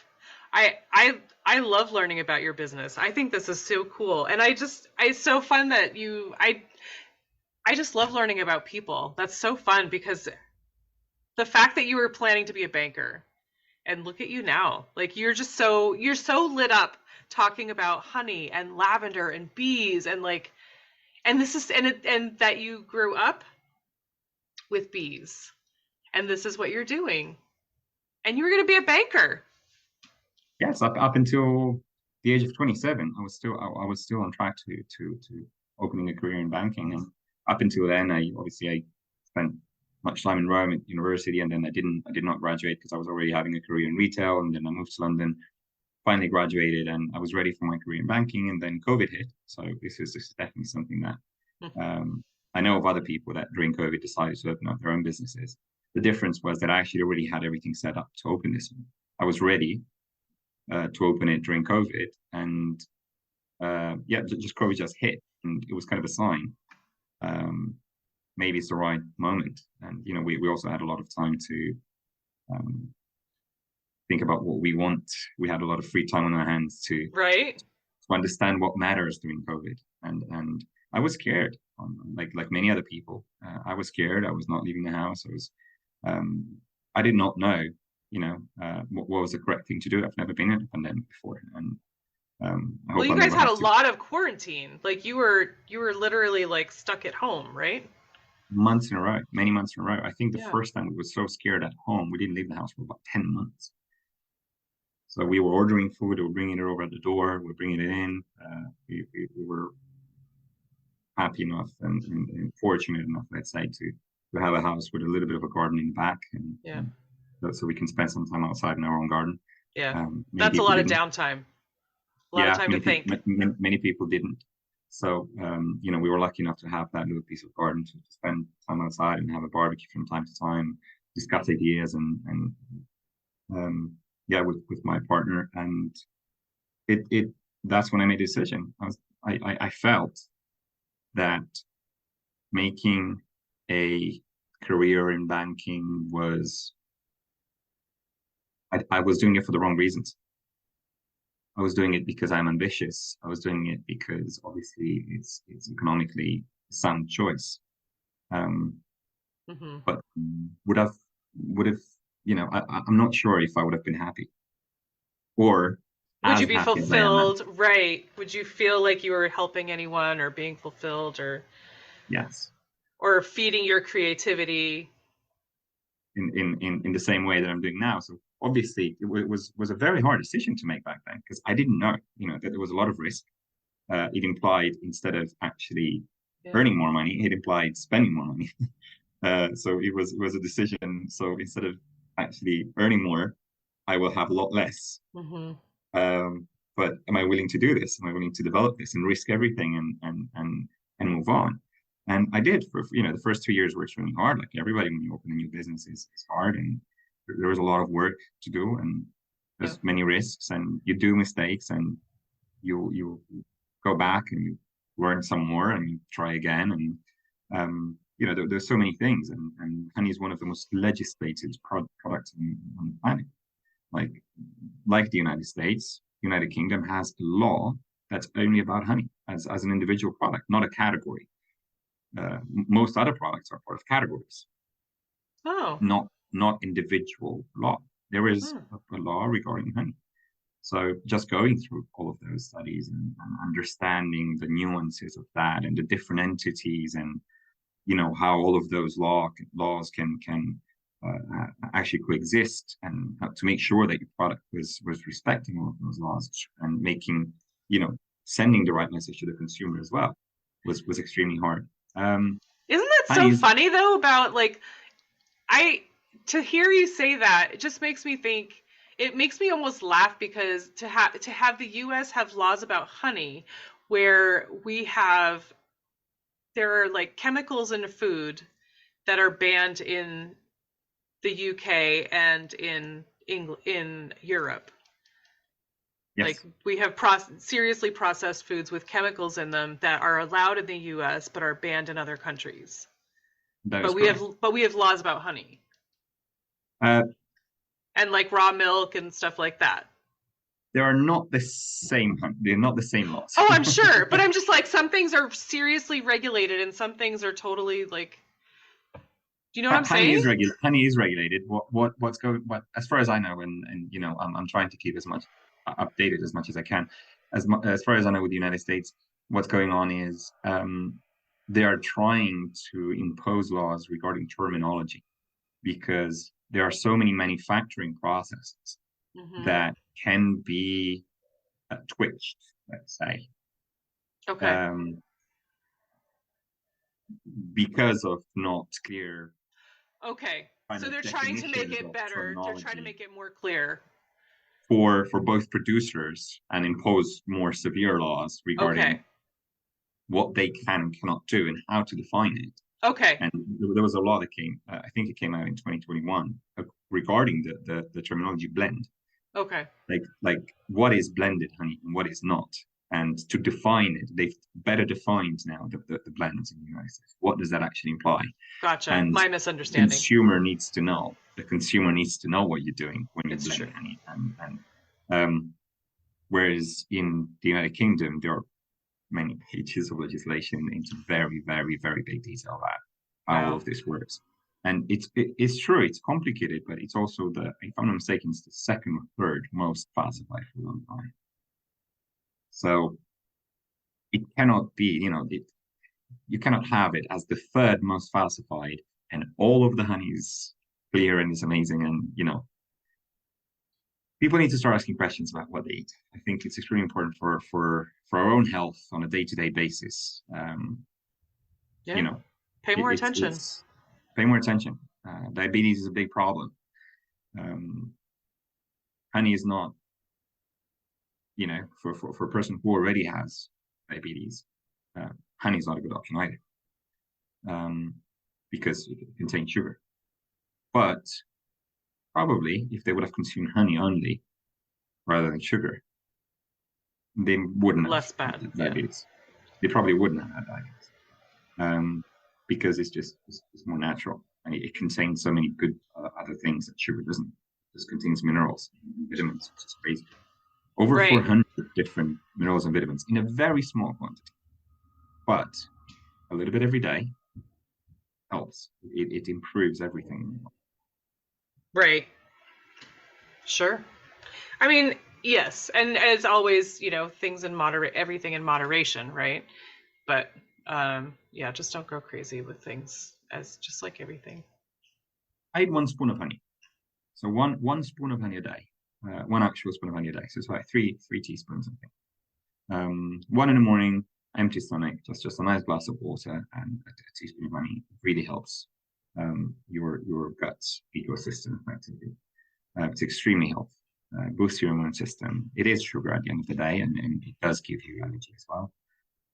[SPEAKER 1] learning about your business. I think this is so cool. And it's so fun that I just love learning about people. That's so fun, because the fact that you were planning to be a banker, and look at you now. Like, you're so lit up talking about honey and lavender and bees, and and that you grew up with bees, and this is what you're doing, and you were going to be a banker.
[SPEAKER 4] Yes, up until the age of 27, I was still on track to opening a career in banking, and up until then, I spent much time in Rome at university, and then I did not graduate because I was already having a career in retail, and then I moved to London, finally graduated, and I was ready for my career in banking, and then COVID hit. So this is definitely something that I know of other people that during COVID decided to open up their own businesses. The difference was that I actually already had everything set up to open this one. I was ready to open it during COVID, and just COVID just hit, and it was kind of a sign. Maybe it's the right moment, and we also had a lot of time to think about what we want. We had a lot of free time on our hands to understand what matters during COVID, and I was scared, like many other people. I was scared. I was not leaving the house. I did not know, what was the correct thing to do. I've never been in a pandemic before, and
[SPEAKER 1] well, you guys had a lot of quarantine. Like, you were literally like stuck at home, right?
[SPEAKER 4] Months in a row, many months in a row. I think the first time we were so scared at home, we didn't leave the house for about 10 months. So we were ordering food, we were bringing it over at the door, we were bringing it in. We were happy enough and fortunate enough, let's say, to have a house with a little bit of a garden in the back,
[SPEAKER 1] Yeah.
[SPEAKER 4] so we can spend some time outside in our own garden.
[SPEAKER 1] Yeah.
[SPEAKER 4] Many
[SPEAKER 1] That's a
[SPEAKER 4] people
[SPEAKER 1] lot of
[SPEAKER 4] didn't.
[SPEAKER 1] downtime. A lot of time to think.
[SPEAKER 4] Many people didn't. So, we were lucky enough to have that little piece of garden to spend time outside and have a barbecue from time to time, discuss ideas and with my partner. And that's when I made a decision. I felt that making a career in banking I was doing it for the wrong reasons. I was doing it because I'm ambitious. I was doing it because obviously it's economically a sound choice. But would have, I'm not sure if I would have been happy or
[SPEAKER 1] would you
[SPEAKER 4] as
[SPEAKER 1] be
[SPEAKER 4] happy as I am now.
[SPEAKER 1] fulfilled? Right. Would you feel like you were helping anyone or being fulfilled
[SPEAKER 4] Yes.
[SPEAKER 1] or feeding your creativity
[SPEAKER 4] in the same way that I'm doing now? So obviously it was a very hard decision to make back then because I didn't know, that there was a lot of risk. It implied instead of actually earning more money, it implied spending more money. So it was a decision. So instead of actually earning more, I will have a lot less. But am I willing to do this? Am I willing to develop this and risk everything and move on? And I did. For the first 2 years were extremely hard. Like everybody, when you open a new business, is hard, and there was a lot of work to do, and there's many risks, and you do mistakes, and you go back and you learn some more, and you try again, and there's so many things, and honey is one of the most legislated products on the planet. Like the United States, United Kingdom has a law that's only about honey as an individual product, not a category. Most other products are part of categories. Not individual law. There is a law regarding honey. So just going through all of those studies and understanding the nuances of that and the different entities and how all of those laws can actually coexist, and to make sure that your product was respecting all of those laws and making sending the right message to the consumer as well was extremely hard.
[SPEAKER 1] Isn't that so funny though? About to hear you say that, it just makes me think. It makes me almost laugh because to have the U.S. have laws about honey, where there are chemicals in food that are banned in the UK and in Europe.
[SPEAKER 4] Yes.
[SPEAKER 1] We have seriously processed foods with chemicals in them that are allowed in the US but are banned in other countries. But we have laws about honey. And raw milk and stuff like that.
[SPEAKER 4] They're not the same. They're not the same laws.
[SPEAKER 1] Oh, I'm sure, but I'm just some things are seriously regulated and some things are totally do you know what I'm saying?
[SPEAKER 4] Honey is regulated. What's as far as I know, and I'm trying to keep as much updated as much as I can. As far as I know, with the United States, what's going on is they are trying to impose laws regarding terminology because there are so many manufacturing processes that can be twitched, let's say.
[SPEAKER 1] Okay.
[SPEAKER 4] Because of not clear.
[SPEAKER 1] Okay. So they're trying to make it better. They're trying to make it more clear.
[SPEAKER 4] For both producers and impose more severe laws regarding what they can and cannot do and how to define it.
[SPEAKER 1] Okay.
[SPEAKER 4] And there was a law that came, I think it came out in 2021 regarding the terminology blend.
[SPEAKER 1] Okay.
[SPEAKER 4] Like what is blended honey and what is not. And to define it, they've better defined now the blends in the United States. What does that actually imply?
[SPEAKER 1] Gotcha. And my misunderstanding.
[SPEAKER 4] The consumer needs to know. The consumer needs to know what you're doing when you blend honey. And whereas in the United Kingdom, there are many pages of legislation into very, very, very big detail about how all of this works. And it's true, it's complicated, but it's also if I'm not mistaken, it's the second or third most falsified food on the planet. So it cannot be, you cannot have it as the third most falsified and all of the honey is clear and is amazing. And, people need to start asking questions about what they eat. I think it's extremely important for our own health on a day-to-day basis.
[SPEAKER 1] Yeah.
[SPEAKER 4] You know,
[SPEAKER 1] Pay more attention.
[SPEAKER 4] it's pay more attention. Diabetes is a big problem. Honey is not, for a person who already has diabetes, honey is not a good option either, because it contains sugar. But probably if they would have consumed honey only rather than sugar, they wouldn't
[SPEAKER 1] Less
[SPEAKER 4] have
[SPEAKER 1] bad.
[SPEAKER 4] had diabetes. They probably wouldn't have had diabetes, because it's more natural, and it contains so many good other things that sugar doesn't. It just contains minerals and vitamins, which is crazy. Over
[SPEAKER 1] Right.
[SPEAKER 4] 400 different minerals and vitamins in a very small quantity. But a little bit every day helps. It improves everything.
[SPEAKER 1] Right. Sure. I mean, yes, and as always, things in everything in moderation, right? But yeah, just don't go crazy with things, as just like everything.
[SPEAKER 4] I eat 1 spoon of honey. So one spoon of honey a day. One actual spoon of honey a day. So it's like three teaspoons, I think. One in the morning, empty stomach, just a nice glass of water and a teaspoon of honey. It really helps your gut ecosystem effectively. It's extremely helpful. Boosts your immune system. It is sugar at the end of the day, and it does give you energy as well.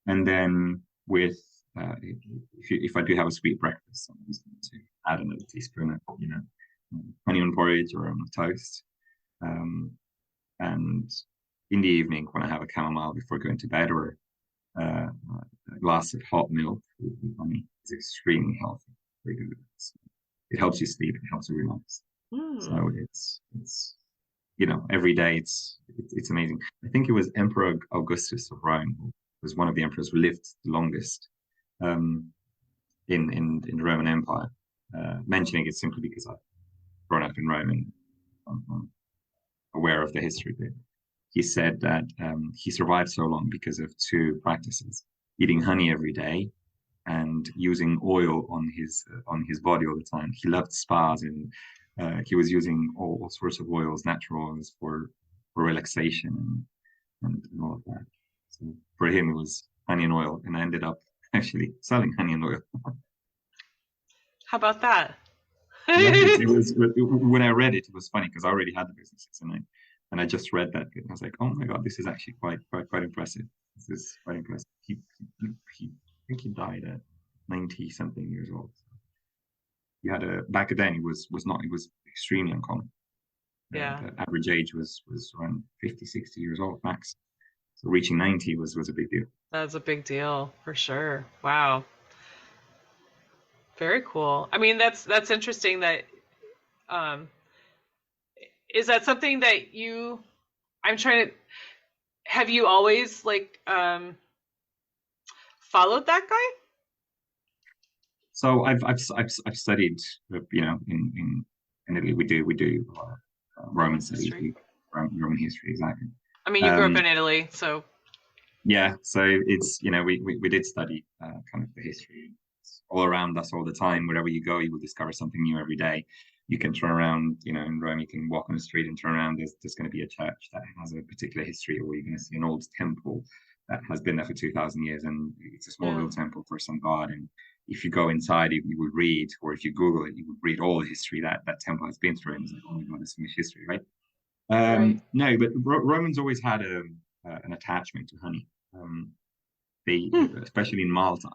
[SPEAKER 4] And then with if I do have a sweet breakfast, I'm just going to add another teaspoon of honey on porridge or on toast. And in the evening, when I have a chamomile before going to bed, or a glass of hot milk with honey, is extremely healthy. Very good. It helps you sleep. It helps you relax. So it's every day it's amazing. I think it was Emperor Augustus of Rome, who was one of the emperors who lived the longest in the Roman Empire. Mentioning it simply because I've grown up in Rome and I'm aware of the history there. He said that he survived so long because of two practices: eating honey every day and using oil on his body all the time. He loved spas, and he was using all sorts of oils, natural oils, for relaxation and all of that. So for him, it was honey and oil, and I ended up actually selling honey and oil.
[SPEAKER 1] How about that?
[SPEAKER 4] It was when I read it, it was funny because I already had the businesses, and I just read that bit, and I was like, oh my god, this is actually quite impressive. This is quite impressive. He I think he died at 90 something years old. He had back then it was extremely uncommon.
[SPEAKER 1] Yeah.
[SPEAKER 4] The average age was around 50, 60 years old max. So reaching 90 was a big deal.
[SPEAKER 1] That's a big deal for sure. Wow. Very cool. I mean, that's interesting. That is that something that have you always followed that guy?
[SPEAKER 4] So I've studied, in Italy we do Roman studies, Roman history, exactly.
[SPEAKER 1] I mean, you grew up in Italy, so
[SPEAKER 4] yeah. So it's we did study kind of the history. It's all around us all the time. Wherever you go, you will discover something new every day. You can turn around, in Rome, you can walk on the street and turn around. There's going to be a church that has a particular history, or you're going to see an old temple that has been there for 2,000 years, and it's a small little temple for some god. And if you go inside, you would read, or if you Google it, you would read all the history that temple has been through. And it's like, oh my god, there's so much history, right?
[SPEAKER 1] Right.
[SPEAKER 4] No, but Romans always had an attachment to honey. They, especially in Malta,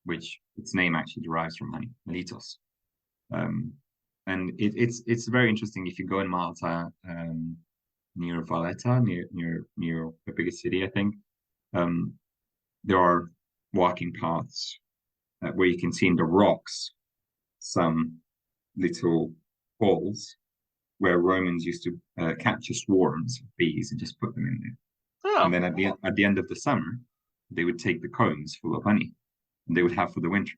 [SPEAKER 4] which its name actually derives from honey, Melitos. And it's very interesting. If you go in Malta, near Valletta, near the biggest city, I think, there are walking paths where you can see in the rocks some little holes where Romans used to capture swarms of bees and just put them in there.
[SPEAKER 1] Oh.
[SPEAKER 4] And then at the end of the summer, they would take the combs full of honey, and they would have for the winter.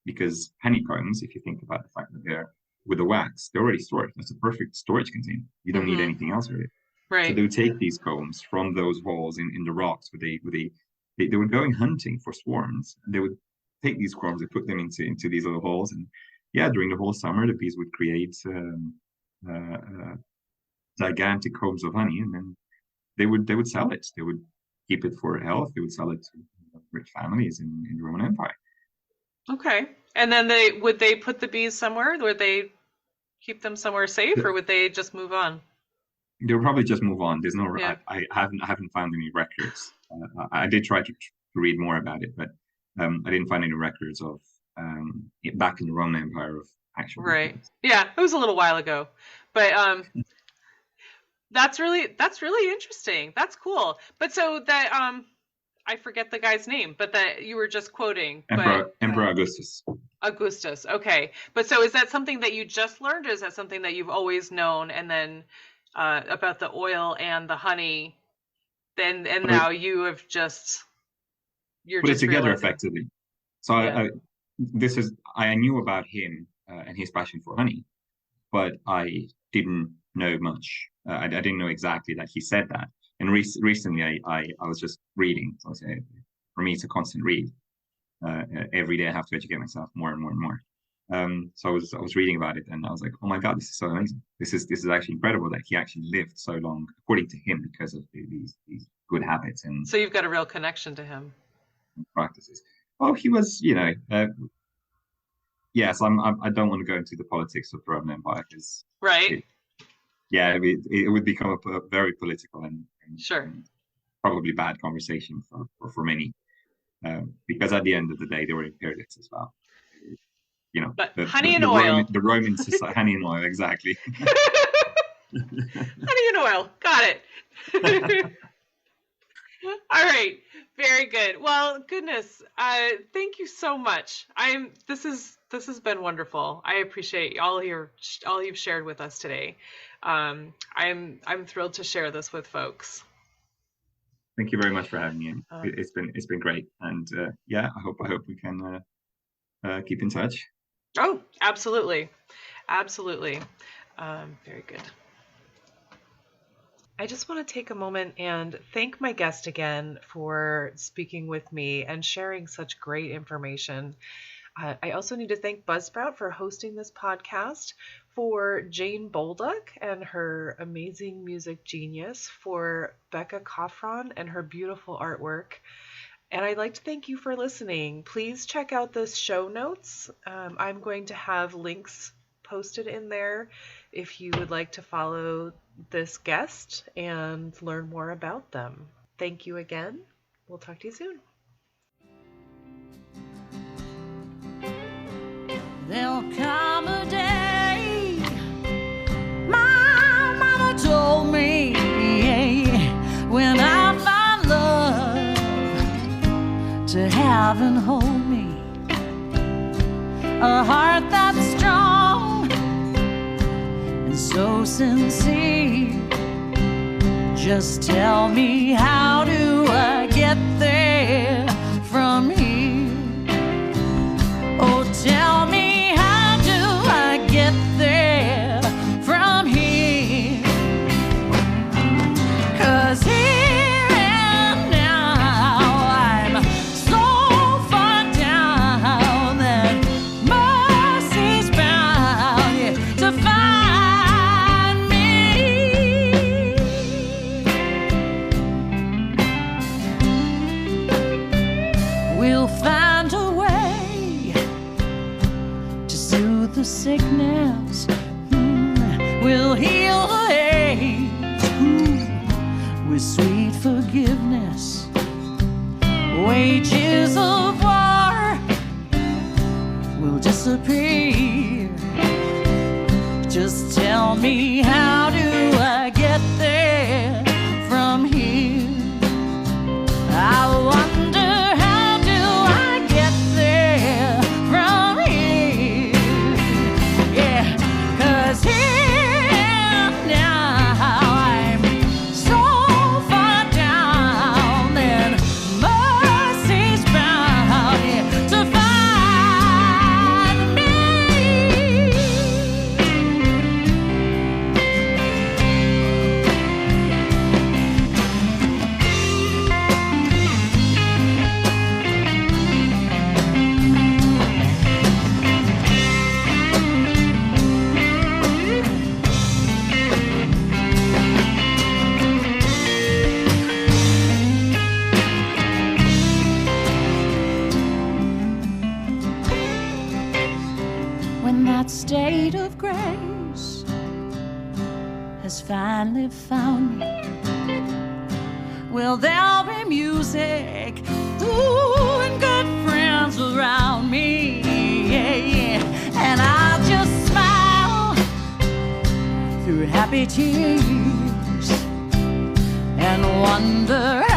[SPEAKER 4] Because honeycombs, if you think about the fact that they're with the wax, they're already stored. That's a perfect storage container. You don't need anything else with it.
[SPEAKER 1] Right.
[SPEAKER 4] So they would take these combs from those holes in the rocks where they were going hunting for swarms. And they would take these swarms and put them into these little holes. And yeah, during the whole summer, the bees would create gigantic combs of honey, and then they would sell it. They would keep it for health. They would sell it to rich families in the Roman Empire.
[SPEAKER 1] Okay. And then would they put the bees somewhere? Would they keep them somewhere safe, or would they just move on?
[SPEAKER 4] They would probably just move on. There's no.
[SPEAKER 1] Yeah.
[SPEAKER 4] I haven't found any records. I did try to read more about it, but I didn't find any records of back in the Roman Empire of actual.
[SPEAKER 1] Right. Yeah, it was a little while ago, but that's really interesting. That's cool. But so that I forget the guy's name, but that you were just quoting.
[SPEAKER 4] Emperor Augustus.
[SPEAKER 1] Augustus. Okay. But so is that something that you just learned, or is that something that you've always known, and then about the oil and the honey, then and now you have just
[SPEAKER 4] put it together
[SPEAKER 1] realizing.
[SPEAKER 4] effectively. So yeah. I knew about him and his passion for honey, but I didn't know much. I didn't know exactly that he said that. And recently, I was just reading. So for me, it's a constant read. Every day, I have to educate myself more and more and more. So I was reading about it, and I was like, oh my God, this is so amazing. This is actually incredible that he actually lived so long, according to him, because of these good habits. And
[SPEAKER 1] so you've got a real connection to him.
[SPEAKER 4] Practices. Well, he was, yes. I don't want to go into the politics of the Roman Empire, because
[SPEAKER 1] right.
[SPEAKER 4] It would become a very political and
[SPEAKER 1] sure,
[SPEAKER 4] and probably bad conversation for many, because at the end of the day, they were imperialists as well.
[SPEAKER 1] But honey and oil.
[SPEAKER 4] The Roman society, honey and oil, exactly.
[SPEAKER 1] Honey and oil, got it. All right, very good. Well, goodness, thank you so much. This has been wonderful. I appreciate all you've shared with us today. I'm thrilled to share this with folks.
[SPEAKER 4] Thank you very much for having me. It's been great, and I hope we can keep in touch.
[SPEAKER 1] Oh, absolutely, absolutely. Very good. I just want to take a moment and thank my guest again for speaking with me and sharing such great information. I also need to thank Buzzsprout for hosting this podcast, for Jane Bolduck and her amazing music genius, for Becca Coffron and her beautiful artwork. And I'd like to thank you for listening. Please check out the show notes. I'm going to have links posted in there if you would like to follow this guest and learn more about them. Thank you again. We'll talk to you soon.
[SPEAKER 2] There'll come a day, my mama told me, when I find love to have and hold me, a heart that's strong and so sincere. Just tell me, how do I get there from here? Oh, tell me, get there from here, 'cause here and now I'm so far down that mercy's bound to find me. We'll find a way to soothe the sickness, we'll heal the hate with sweet forgiveness. Wages of war will disappear. Just tell me, how do I get there from here? I wonder, how do I get there from here? Yeah, 'cause here and now I'm so far down that mercy's bound to find me. has finally found me. Well, there'll be music, ooh, and good friends around me, yeah, yeah. And I'll just smile through happy tears and wonder